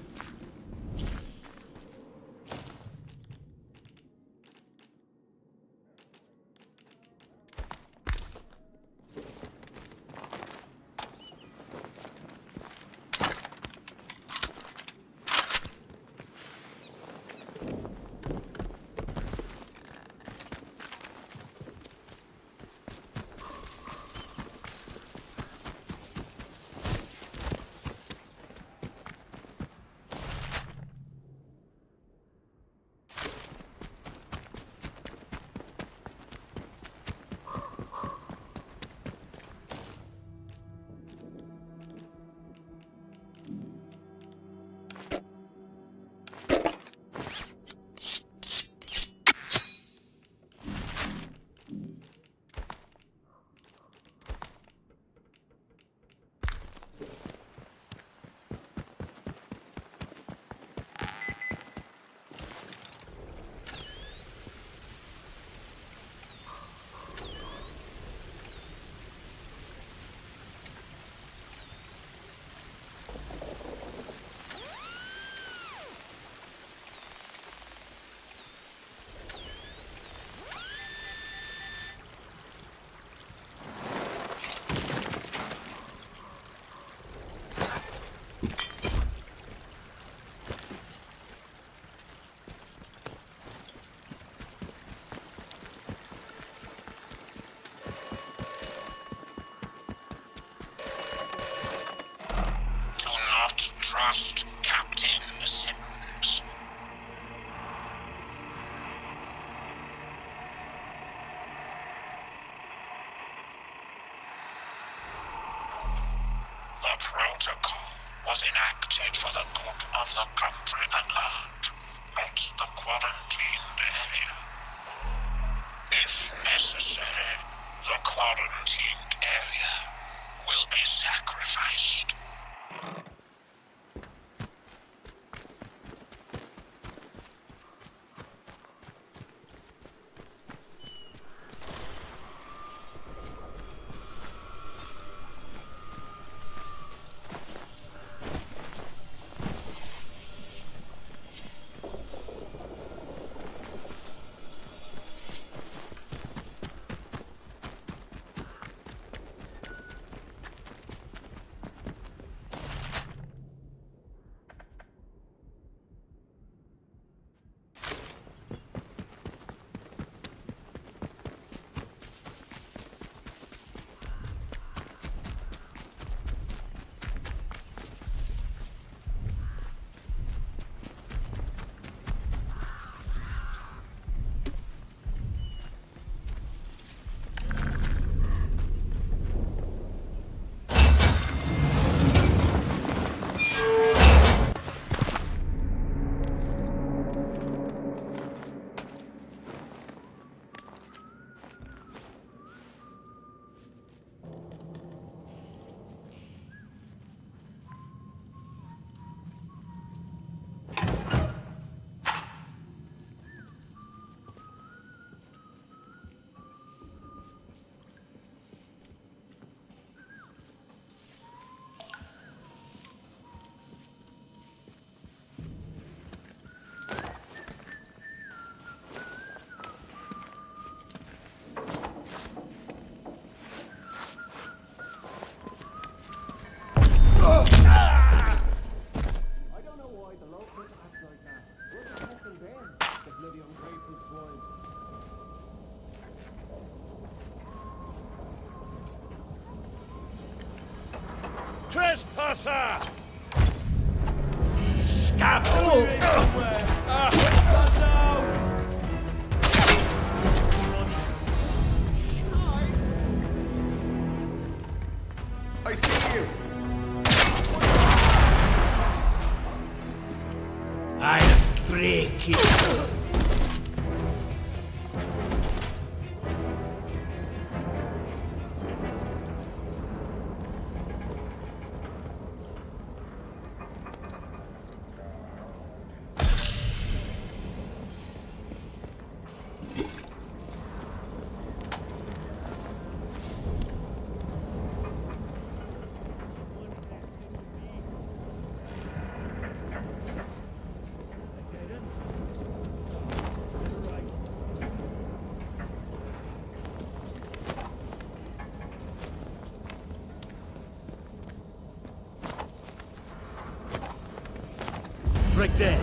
Trust Captain Sims. The protocol was enacted for the good of the country at large, not the quarantined area. If necessary, the quarantined area will be sacrificed. Trespasser! Scab! I see you! I'll break it. Right there.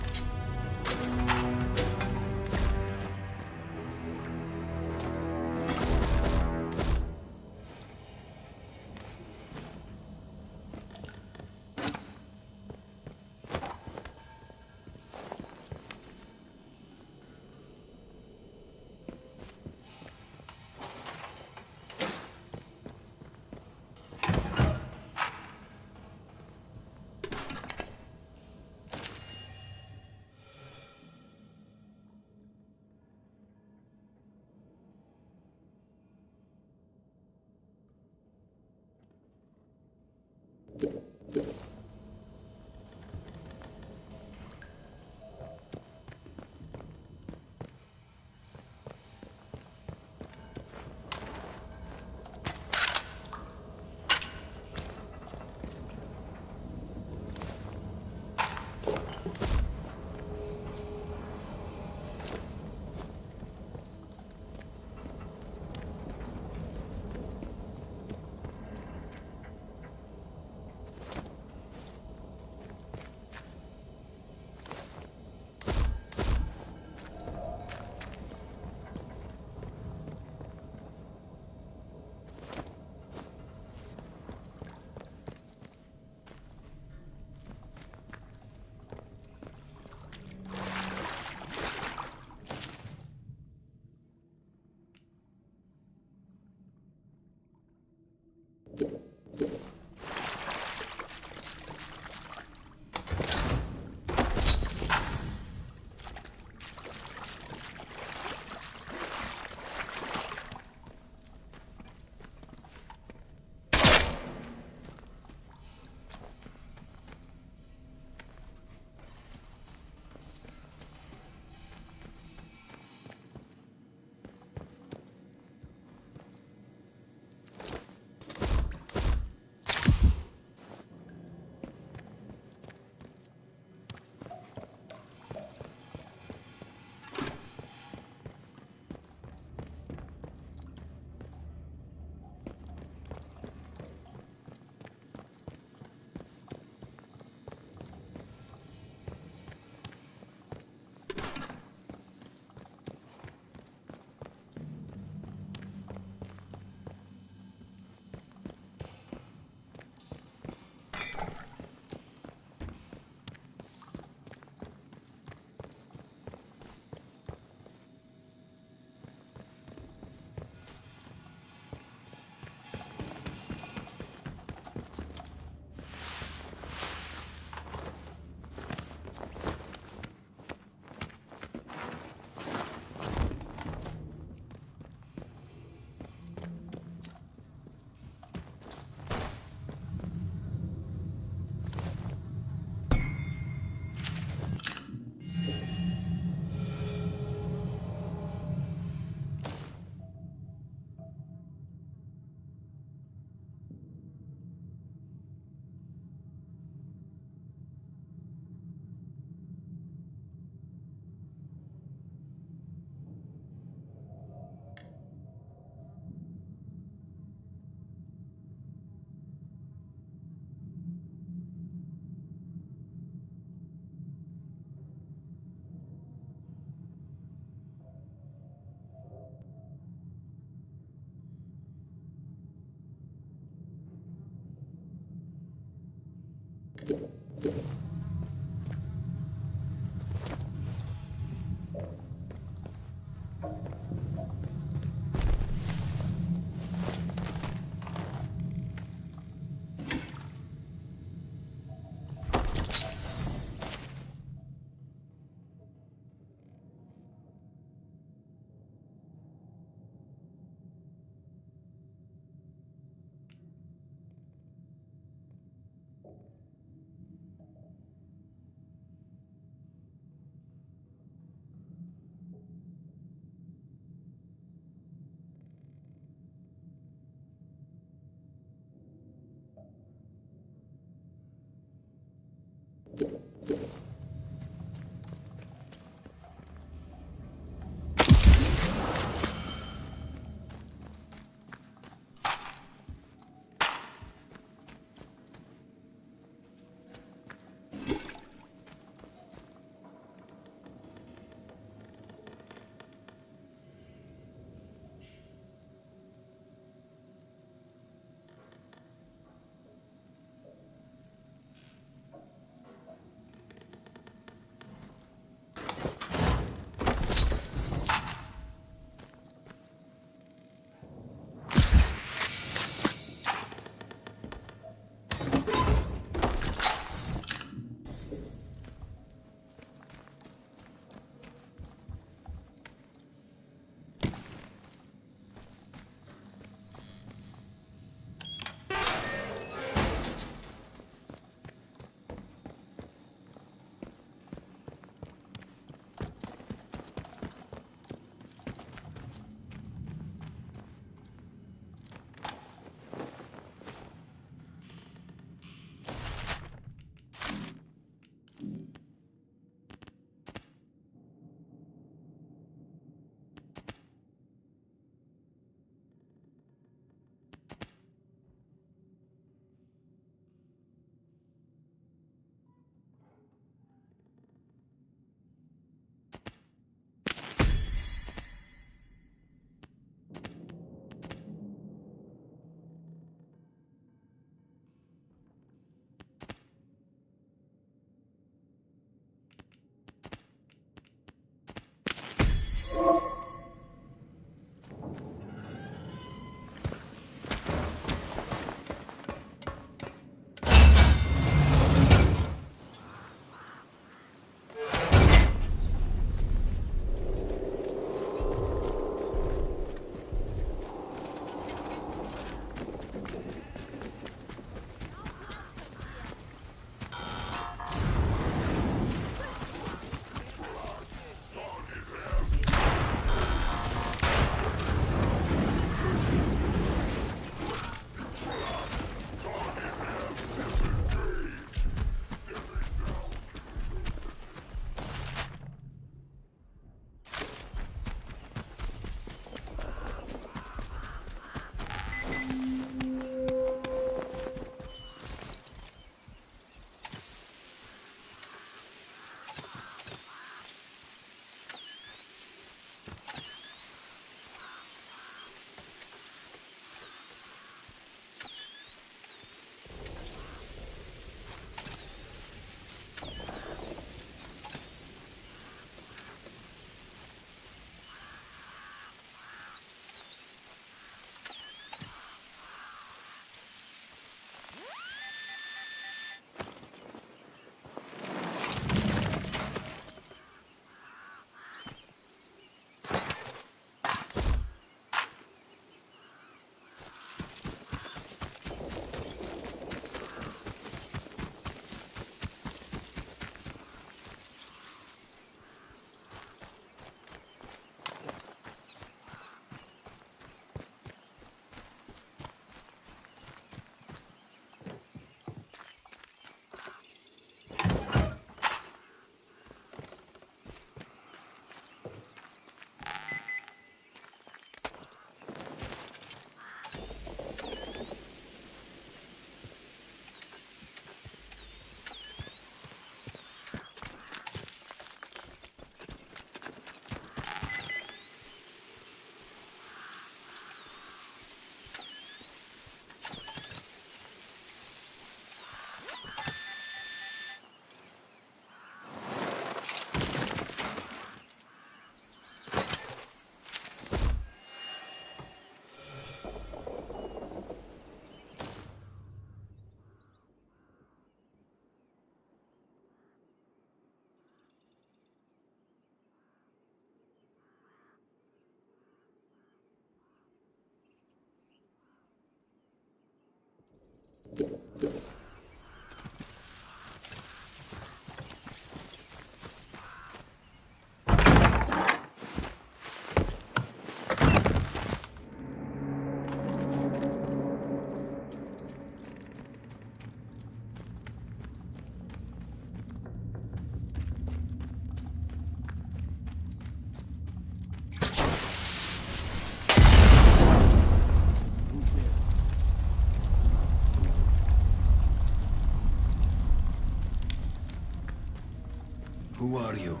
Who are you?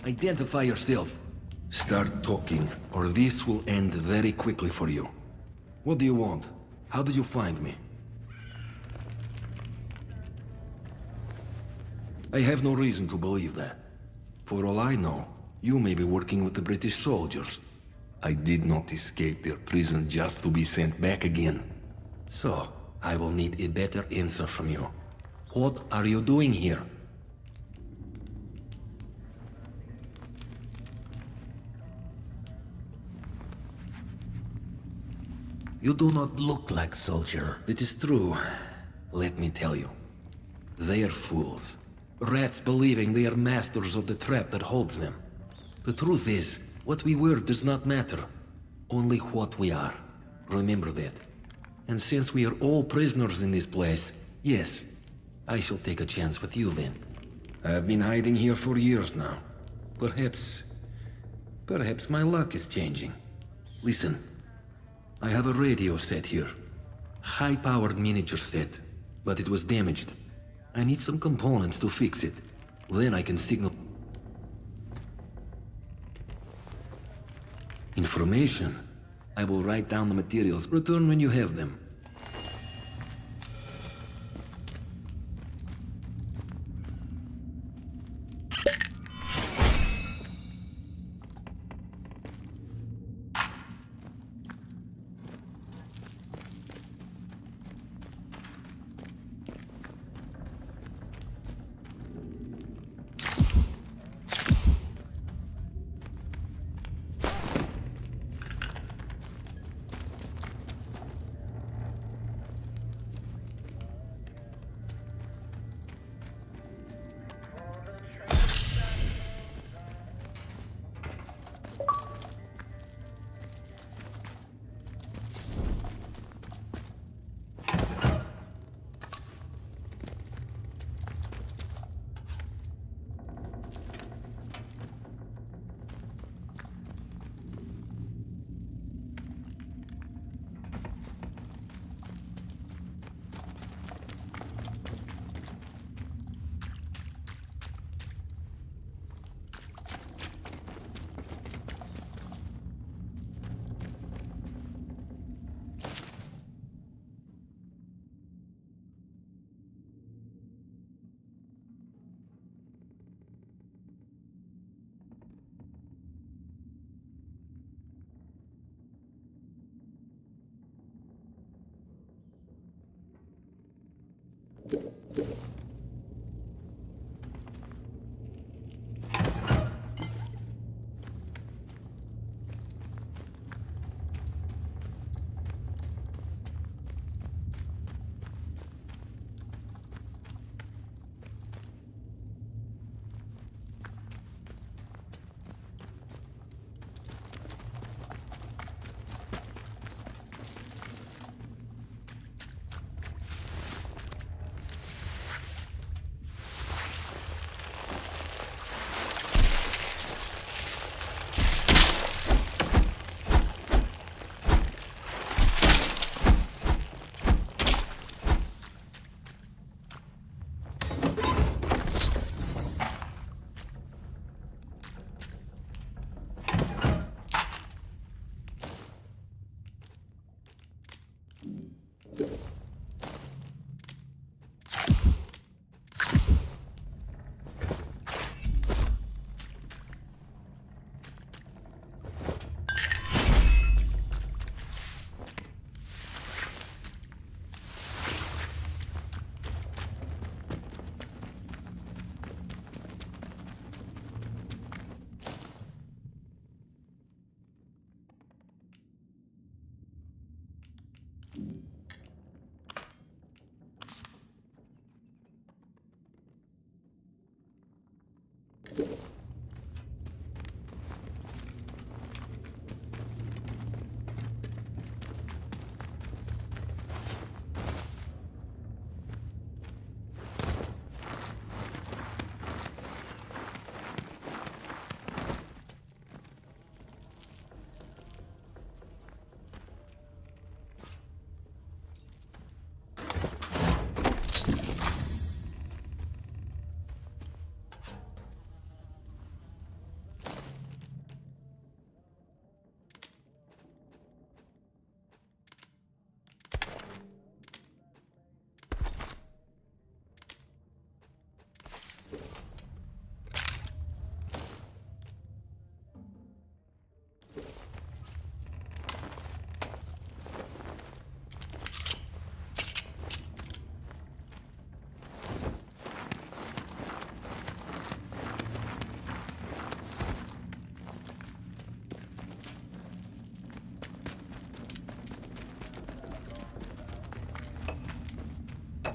Identify yourself. Start talking, or this will end very quickly for you. What do you want? How did you find me? I have no reason to believe that. For all I know, you may be working with the British soldiers. I did not escape their prison just to be sent back again. So, I will need a better answer from you. What are you doing here? You do not look like soldier. It is true. Let me tell you. They are fools. Rats believing they are masters of the trap that holds them. The truth is, what we were does not matter. Only what we are. Remember that. And since we are all prisoners in this place, yes, I shall take a chance with you then. I have been hiding here for years now. Perhaps my luck is changing. Listen. I have a radio set here. High-powered miniature set, but it was damaged. I need some components to fix it. Then I can signal... Information? I will write down the materials. Return when you have them.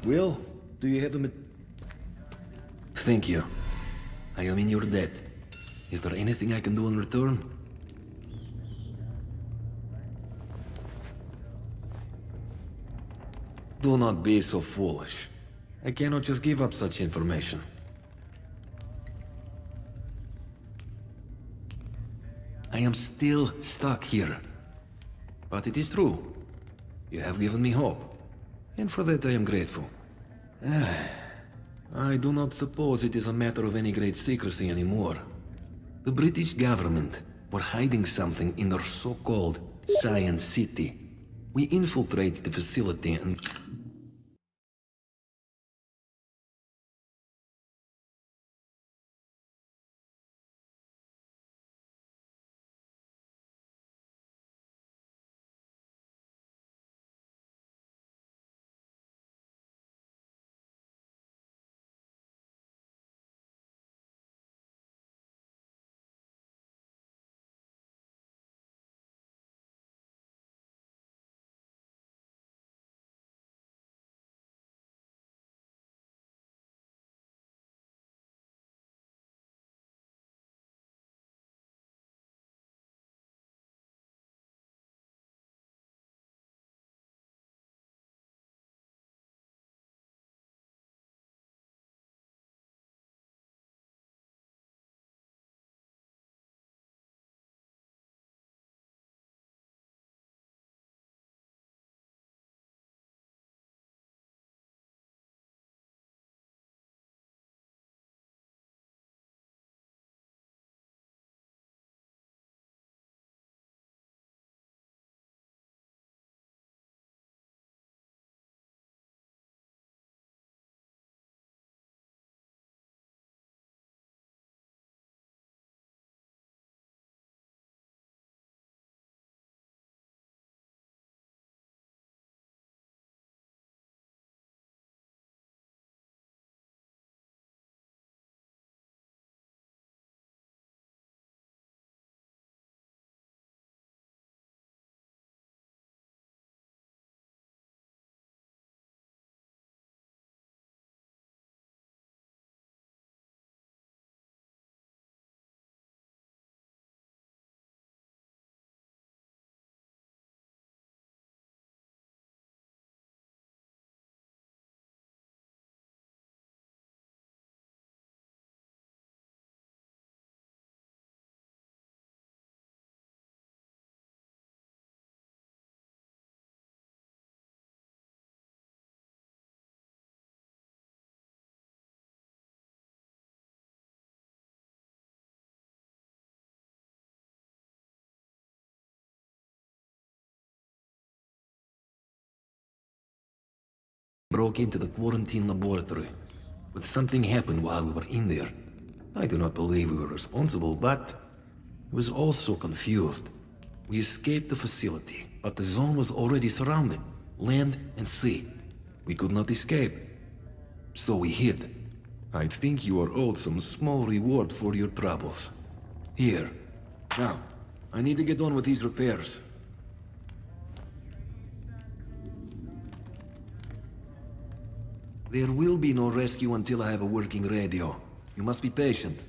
Well, do you have a Thank you. I am in your debt. Is there anything I can do in return? Do not be so foolish. I cannot just give up such information. I am still stuck here. But it is true. You have given me hope. And for that I am grateful. I do not suppose it is a matter of any great secrecy anymore. The British government were hiding something in their so-called Science City. We infiltrated the facility and... broke into the quarantine laboratory. But something happened while we were in there. I do not believe we were responsible, but I was also confused. We escaped the facility, but the zone was already surrounded, land and sea. We could not escape. So we hid. I think you are owed some small reward for your troubles. Here. Now, I need to get on with these repairs. There will be no rescue until I have a working radio. You must be patient.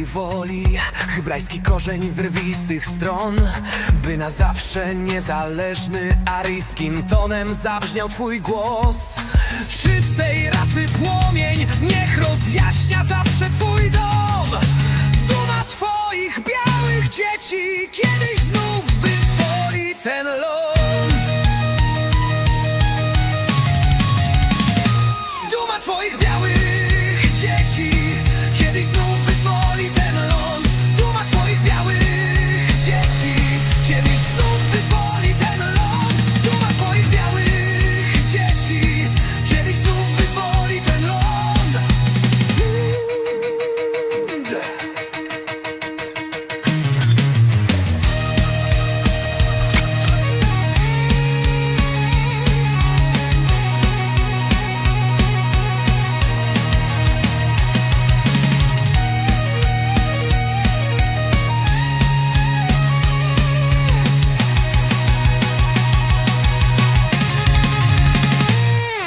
twojej woli, hebrajski korzeń wyrwistych stron, by na zawsze niezależny aryjskim tonem zabrzmiał twój głos. Czystej rasy płomień niech rozjaśnia zawsze twój dom. Duma twoich białych dzieci kiedyś znów wyzwoli ten ląd. Duma twoich białych dzieci kiedyś znów wyzwoli ten ląd. Duma twoich białych dzieci kiedyś znów wyzwoli ten ląd. Duma twoich białych dzieci kiedyś znów wyzwoli ten ląd.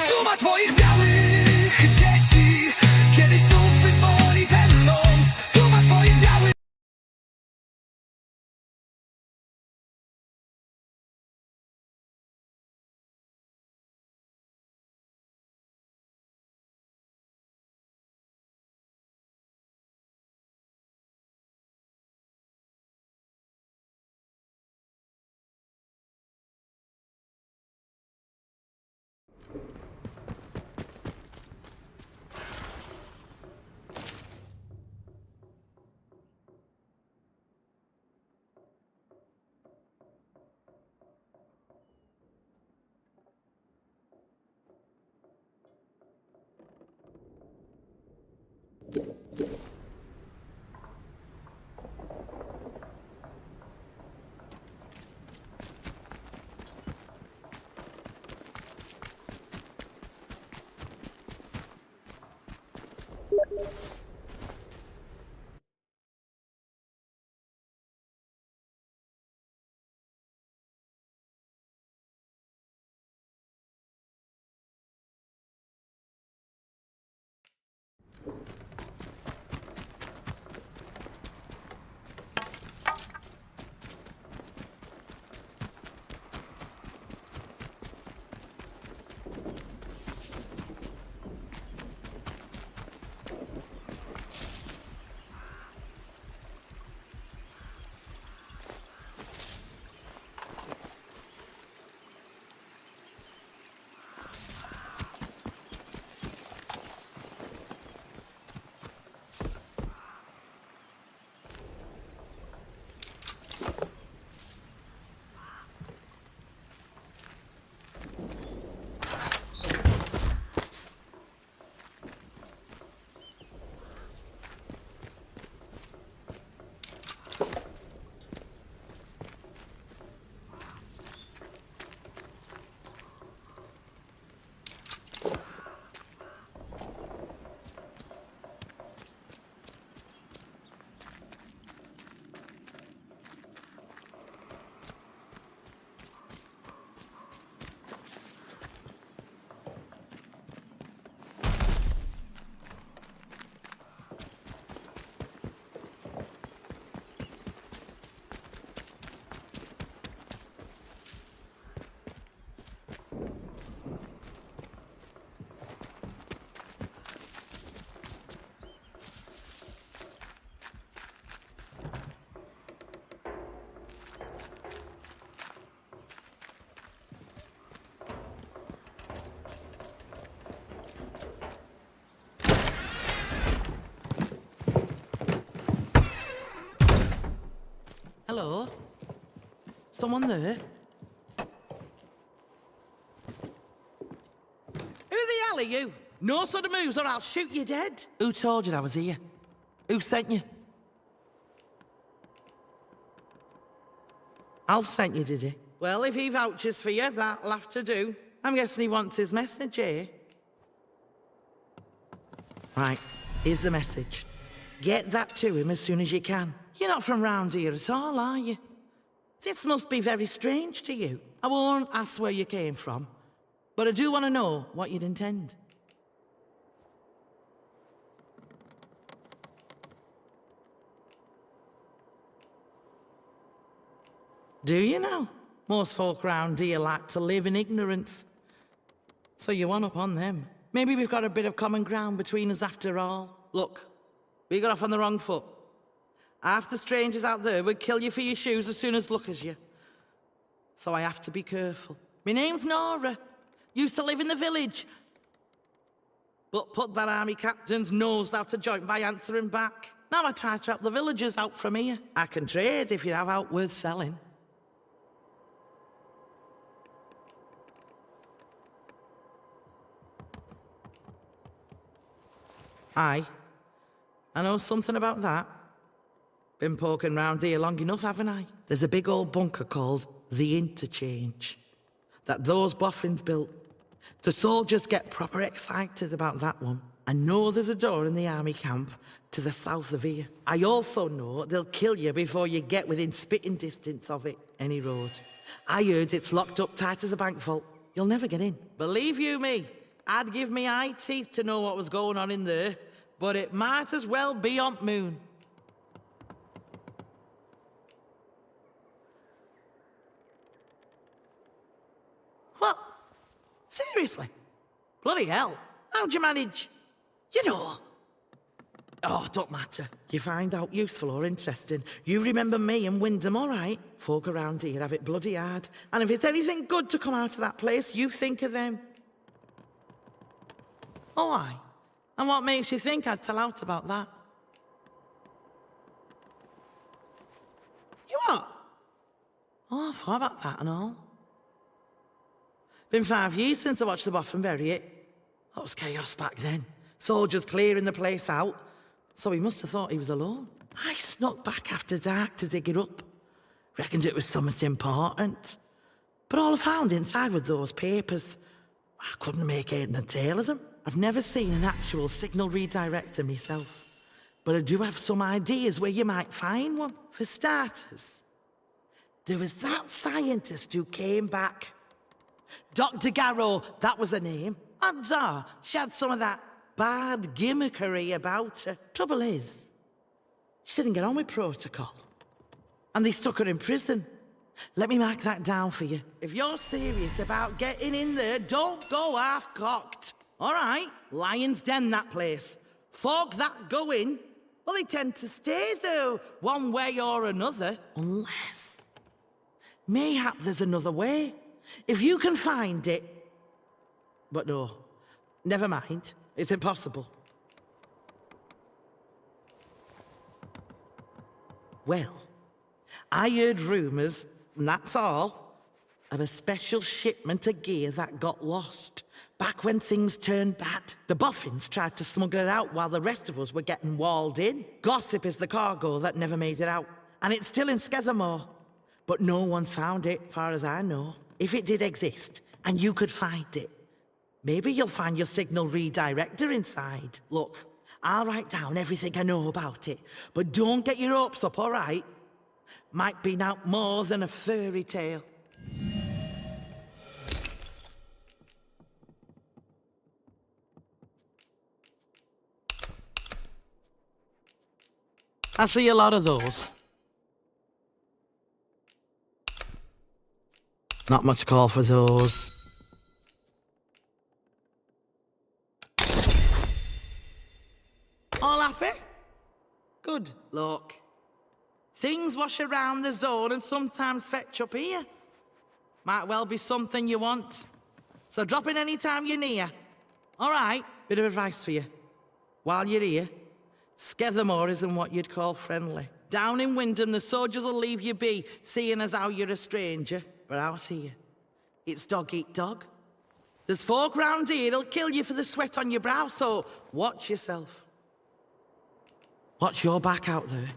Duma twoich białych dzieci kiedyś znów wyzwoli ten ląd. Duma twoich białych. Hello? Someone there? Who the hell are you? No sudden moves or I'll shoot you dead. Who told you I was here? Who sent you? Alf sent you, did he? Well, if he vouches for you, that'll have to do. I'm guessing he wants his message, eh? Right, here's the message. Get that to him as soon as you can. You're not from round here at all, are you? This must be very strange to you. I won't ask where you came from, but I do want to know what you'd intend. Do you know? Most folk round here like to live in ignorance. So you one up on them. Maybe we've got a bit of common ground between us after all. Look, we got off on the wrong foot. Half the strangers out there would kill you for your shoes as soon as look as you. So I have to be careful. My name's Nora. Used to live in the village. But put that army captain's nose out of joint by answering back. Now I try to help the villagers out from here. I can trade if you have out worth selling. Aye. I know something about that. Been poking round here long enough, haven't I? There's a big old bunker called the Interchange that those boffins built. The soldiers get proper excited about that one. I know there's a door in the army camp to the south of here. I also know they'll kill you before you get within spitting distance of it, any road. I heard it's locked up tight as a bank vault. You'll never get in. Believe you me, I'd give me eye teeth to know what was going on in there, but it might as well be on moon. What? Seriously? Bloody hell. How'd you manage? You know. Oh, don't matter. You find out useful or interesting. You remember me and Wyndham, all right? Folk around here have it bloody hard. And if it's anything good to come out of that place, you think of them. Oh, aye. And what makes you think I'd tell out about that? You what? Oh, I forgot about that and all. Been 5 years since I watched the Boffin bury it. That was chaos back then. Soldiers clearing the place out. So he must have thought he was alone. I snuck back after dark to dig it up. Reckoned it was something important. But all I found inside were those papers. I couldn't make head and tail of them. I've never seen an actual signal redirector myself. But I do have some ideas where you might find one. For starters, there was that scientist who came back. Dr. Garrow, that was her name. Odds are she had some of that bad gimmickry about her. Trouble is, she didn't get on with protocol. And they stuck her in prison. Let me mark that down for you. If you're serious about getting in there, don't go half-cocked. All right, Lion's Den, that place. Folk that go in, well, they tend to stay there one way or another. Unless, mayhap there's another way. If you can find it. But no, never mind. It's impossible. Well, I heard rumours, and that's all, of a special shipment of gear that got lost. Back when things turned bad, the Boffins tried to smuggle it out while the rest of us were getting walled in. Gossip is the cargo that never made it out. And it's still in Skethermore. But no one's found it, far as I know. If it did exist, and you could find it, maybe you'll find your signal redirector inside. Look, I'll write down everything I know about it, but don't get your hopes up, all right? Might be now more than a fairy tale. I see a lot of those. Not much call for those. All happy? Good. Look, things wash around the zone and sometimes fetch up here. Might well be something you want. So drop in any time you're near. All right, bit of advice for you. While you're here, Skethermore isn't what you'd call friendly. Down in Wyndham, the soldiers will leave you be, seeing as how you're a stranger. But out here, it's dog eat dog. There's folk round here that'll kill you for the sweat on your brow, so watch yourself. Watch your back out there.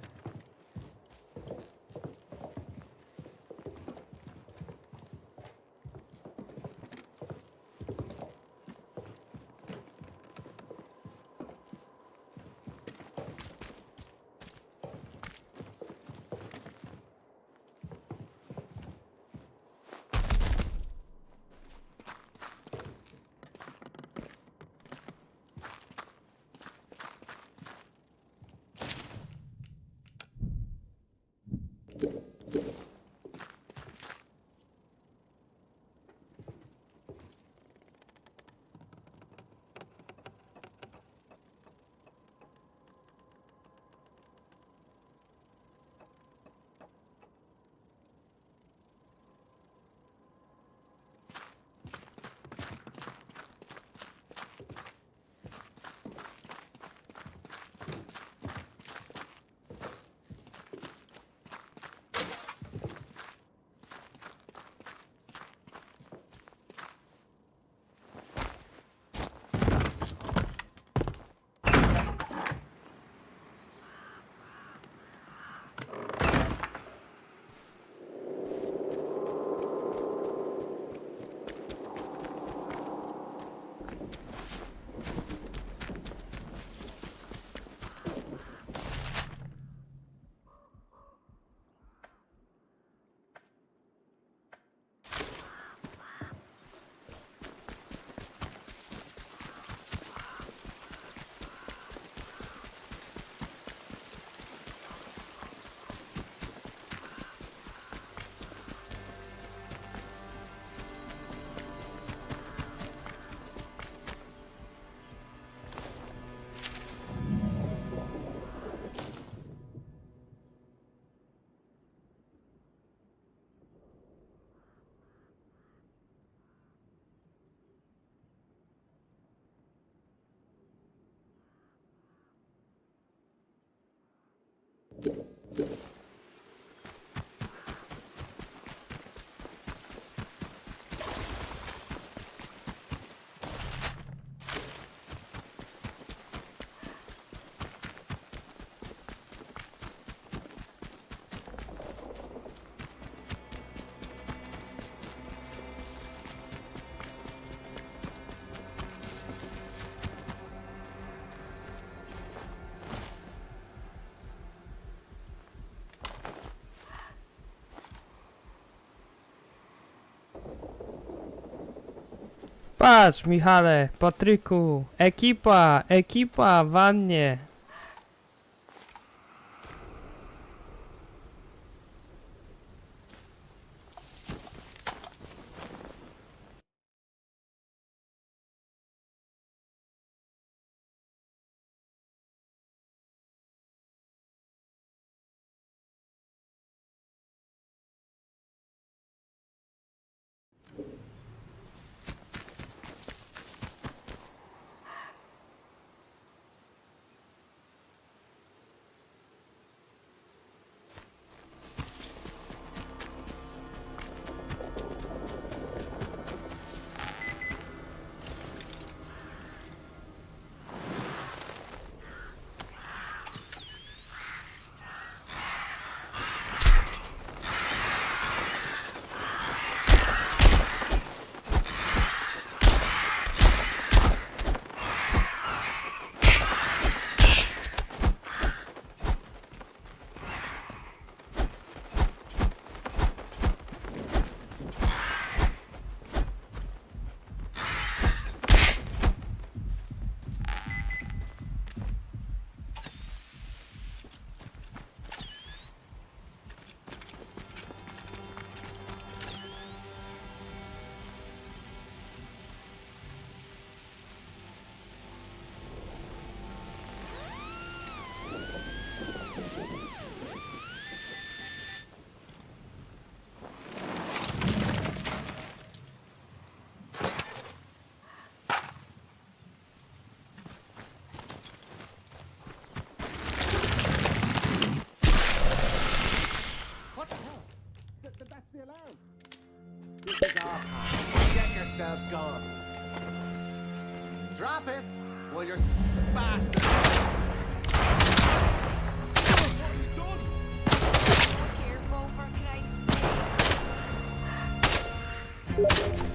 Patrz, Michale, Patryku, ekipa w wannie. Get yourself going. Drop it while you're bastard. What have you done? Careful, for Christ's sake.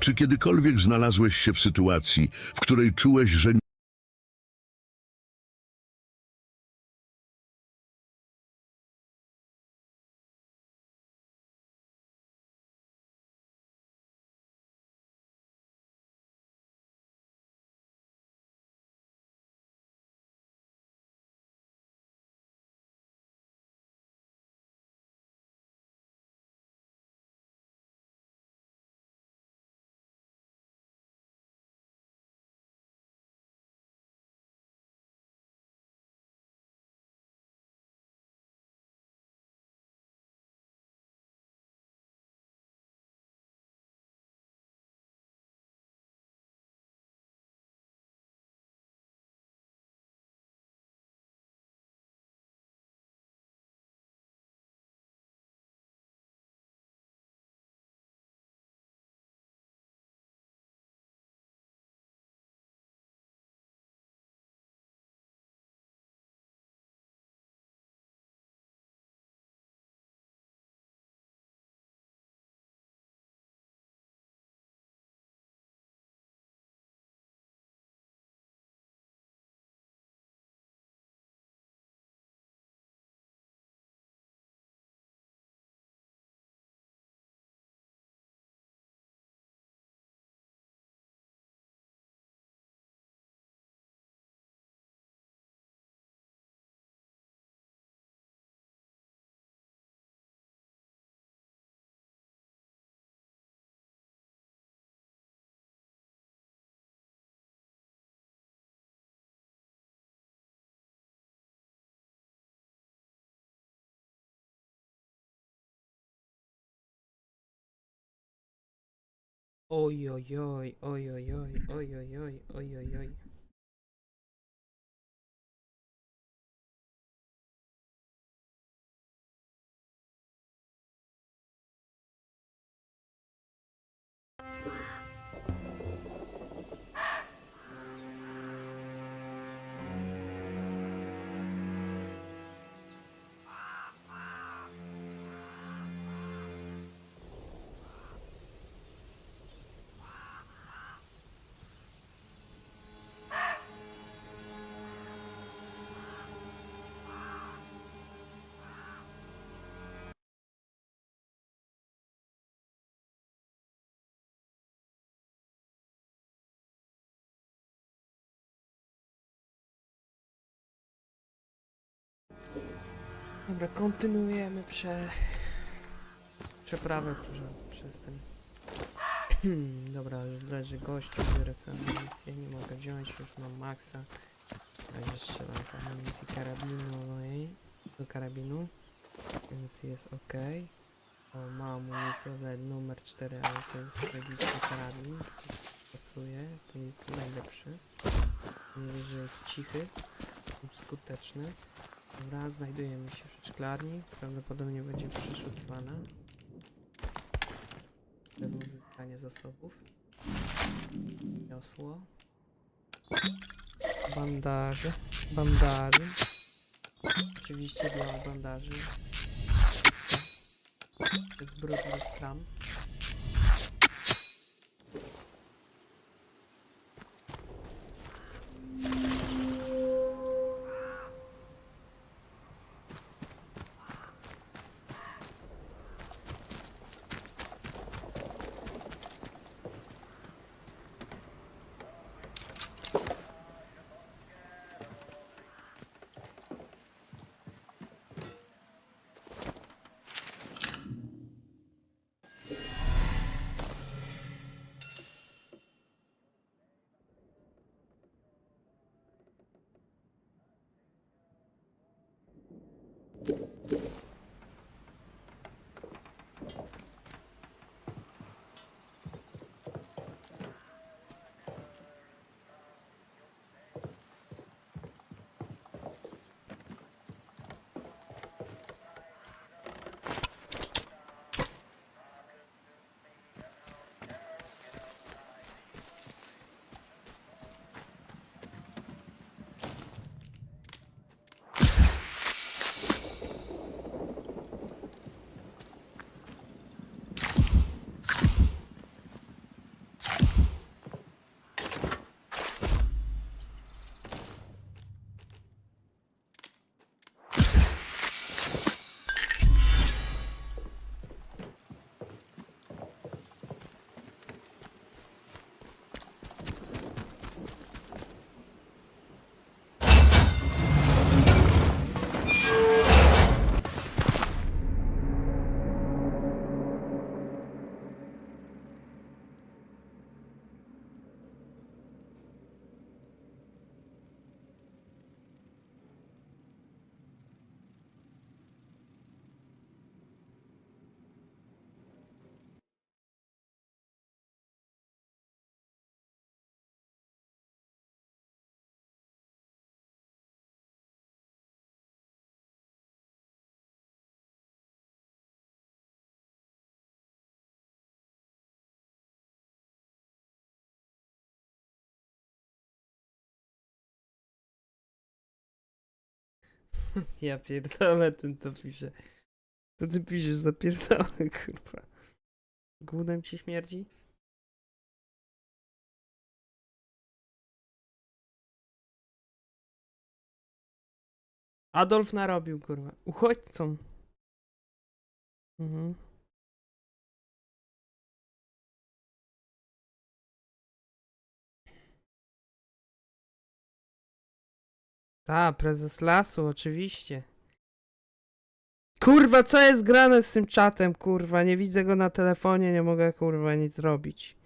Czy kiedykolwiek znalazłeś się w sytuacji, w której czułeś, że Oj, oj, oj, oj, oj, oj, oj, oj, oj, oj, oj, oj. Dobra, kontynuujemy przeprawę przez ten... Dobra, już leży gościu, biorę sobie amunicję, nie mogę wziąć, już mam maksa. Także strzelam z amunicji karabinowej do karabinu, więc jest ok. Mam amunicję numer 4, ale to jest tragiczny karabin, pasuje, to jest najlepszy. Mówię, że jest cichy, skuteczny. Dobra, znajdujemy się w szklarni, prawdopodobnie będzie przeszukiwana. Do uzyskania zasobów. Wiosło. Bandaże. Oczywiście białe bandaży. Z brudnych plam. Ja pierdolę, ten to pisze. Co ty piszesz za pierdolę, kurwa? Głodem ci śmierdzi? Adolf narobił, kurwa. Uchodźcom. Mhm. Ta, prezes lasu, oczywiście. Kurwa, co jest grane z tym czatem, kurwa? Nie widzę go na telefonie, nie mogę, kurwa, nic zrobić.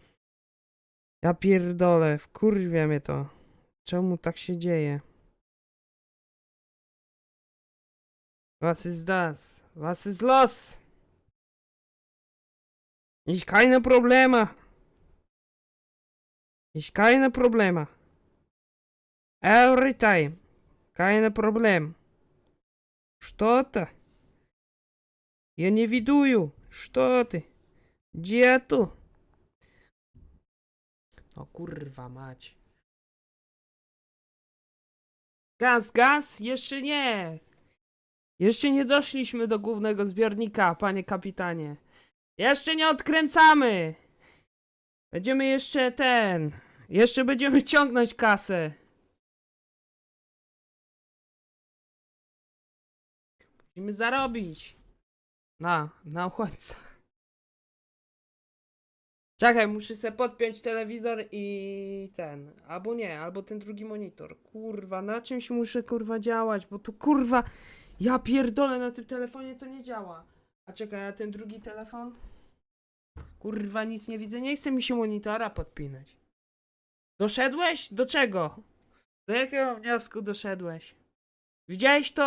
Ja pierdolę, wkurwia mnie to. Czemu tak się dzieje? Was ist das? Was ist los? Ich keine Probleme. Ich keine Probleme. Every time. Keine Problem. Что то? Я не видую. Что ты? Gdzie tu? O kurwa mać. Gaz, gaz? Jeszcze nie. Jeszcze nie doszliśmy do głównego zbiornika, panie kapitanie. Jeszcze nie odkręcamy. Będziemy jeszcze Jeszcze będziemy ciągnąć kasę. Musimy zarobić. Na uchodźcach. Czekaj, muszę sobie podpiąć telewizor i albo nie, albo ten drugi monitor. Kurwa, na czymś muszę, kurwa, działać, bo to, kurwa, ja pierdolę, na tym telefonie to nie działa. A czekaj, a ten drugi telefon? Kurwa, nic nie widzę, nie chce mi się monitora podpinać. Doszedłeś? Do czego? Do jakiego wniosku doszedłeś? Widziałeś to?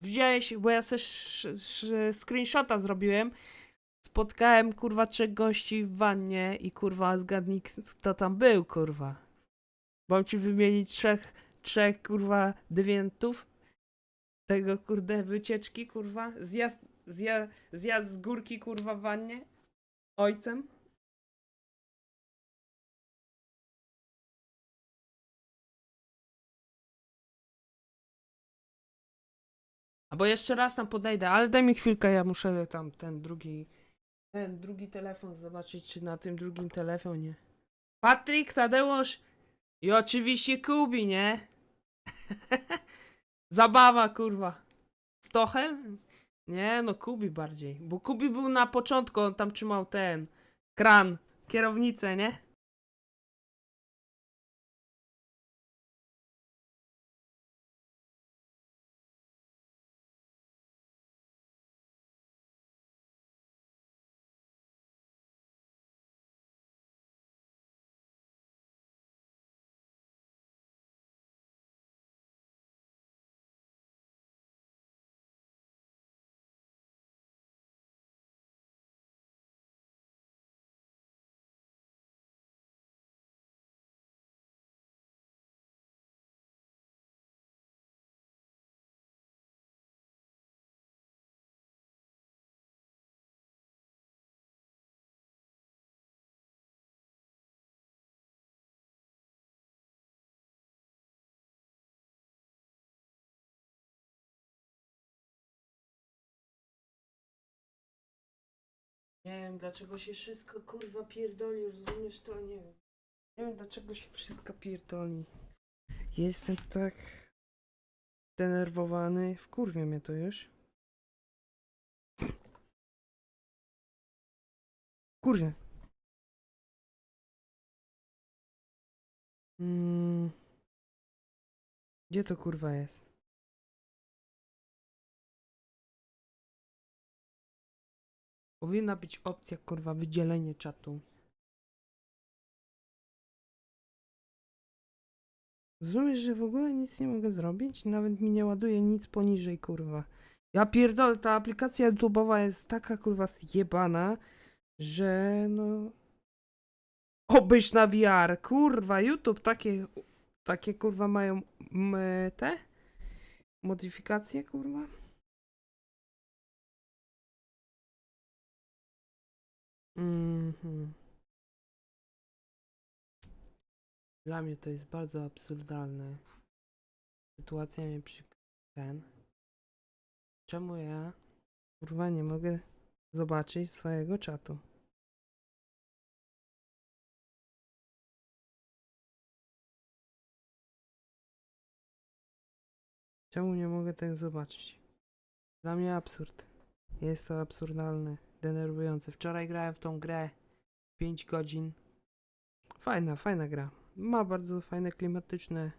Widziałeś, bo ja też screenshota zrobiłem. Spotkałem, kurwa, 3 gości w wannie i, kurwa, zgadnij, kto tam był, kurwa. Mam ci wymienić trzech, kurwa, dewiantów tego, kurde, wycieczki, kurwa. Zjazd z górki, kurwa, w wannie. Ojcem. Albo jeszcze raz tam podejdę, ale daj mi chwilkę, ja muszę tam ten drugi telefon zobaczyć, czy na tym drugim telefonie. Patryk, Tadeusz i oczywiście Kubi, nie? Zabawa, kurwa. Stochel? Nie, no Kubi bardziej, bo Kubi był na początku, on tam trzymał kran, kierownicę, nie? Nie wiem, dlaczego się wszystko, kurwa, pierdoli, rozumiesz to? Nie wiem. Nie wiem, dlaczego się wszystko pierdoli. Jestem tak zdenerwowany. Wkurwia mnie to już. Kurwa. Gdzie to, kurwa, jest? Powinna być opcja, kurwa, wydzielenie czatu. Rozumiesz, że w ogóle nic nie mogę zrobić? Nawet mi nie ładuje nic poniżej, kurwa. Ja pierdolę, ta aplikacja youtubowa jest taka, kurwa, zjebana, że no... Obejść na VR, kurwa, YouTube takie kurwa mają te modyfikacje, kurwa. Dla mnie to jest bardzo absurdalne. Sytuacja mnie Czemu ja, kurwa, nie mogę zobaczyć swojego czatu? Czemu nie mogę tego zobaczyć? Dla mnie absurd. Jest to absurdalne, denerwujące. Wczoraj grałem w tą grę 5 godzin. Fajna gra. Ma bardzo fajne, klimatyczne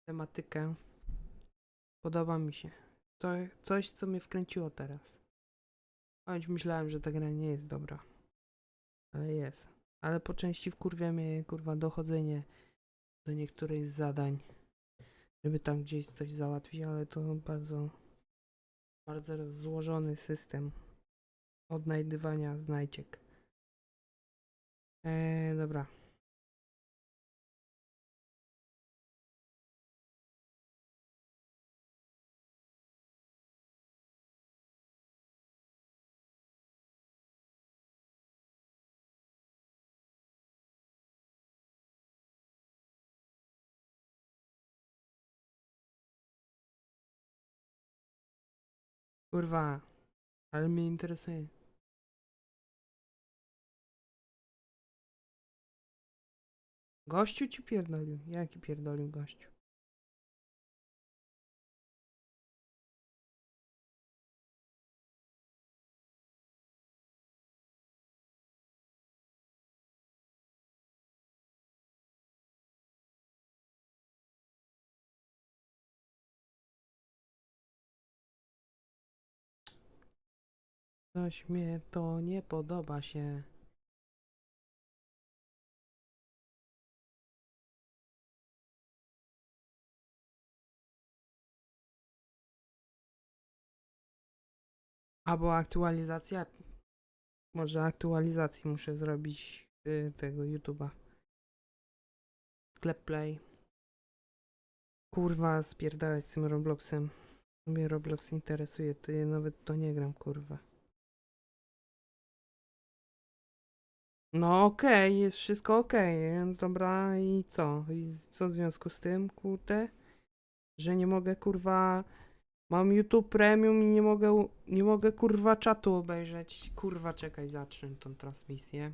tematykę. Podoba mi się. To coś, co mnie wkręciło teraz. Choć myślałem, że ta gra nie jest dobra. Ale jest. Ale po części wkurwia mnie, kurwa, dochodzenie do niektórych z zadań, żeby tam gdzieś coś załatwić, ale to bardzo złożony system odnajdywania znajdziek. Dobra. Kurwa, ale mnie interesuje. Gościu ci pierdolił? Jaki pierdolił gościu? Coś mnie to nie podoba się. Albo aktualizacja. Może aktualizacji muszę zrobić tego YouTube'a. Sklep Play. Kurwa, spierdalać z tym Robloxem. Mnie Roblox interesuje, to ja nawet to nie gram, kurwa. No okej, jest wszystko okej. Dobra, i co? I co w związku z tym, kurde? Że nie mogę, kurwa... Mam YouTube Premium i nie mogę kurwa czatu obejrzeć. Kurwa, czekaj, zacznę tą transmisję.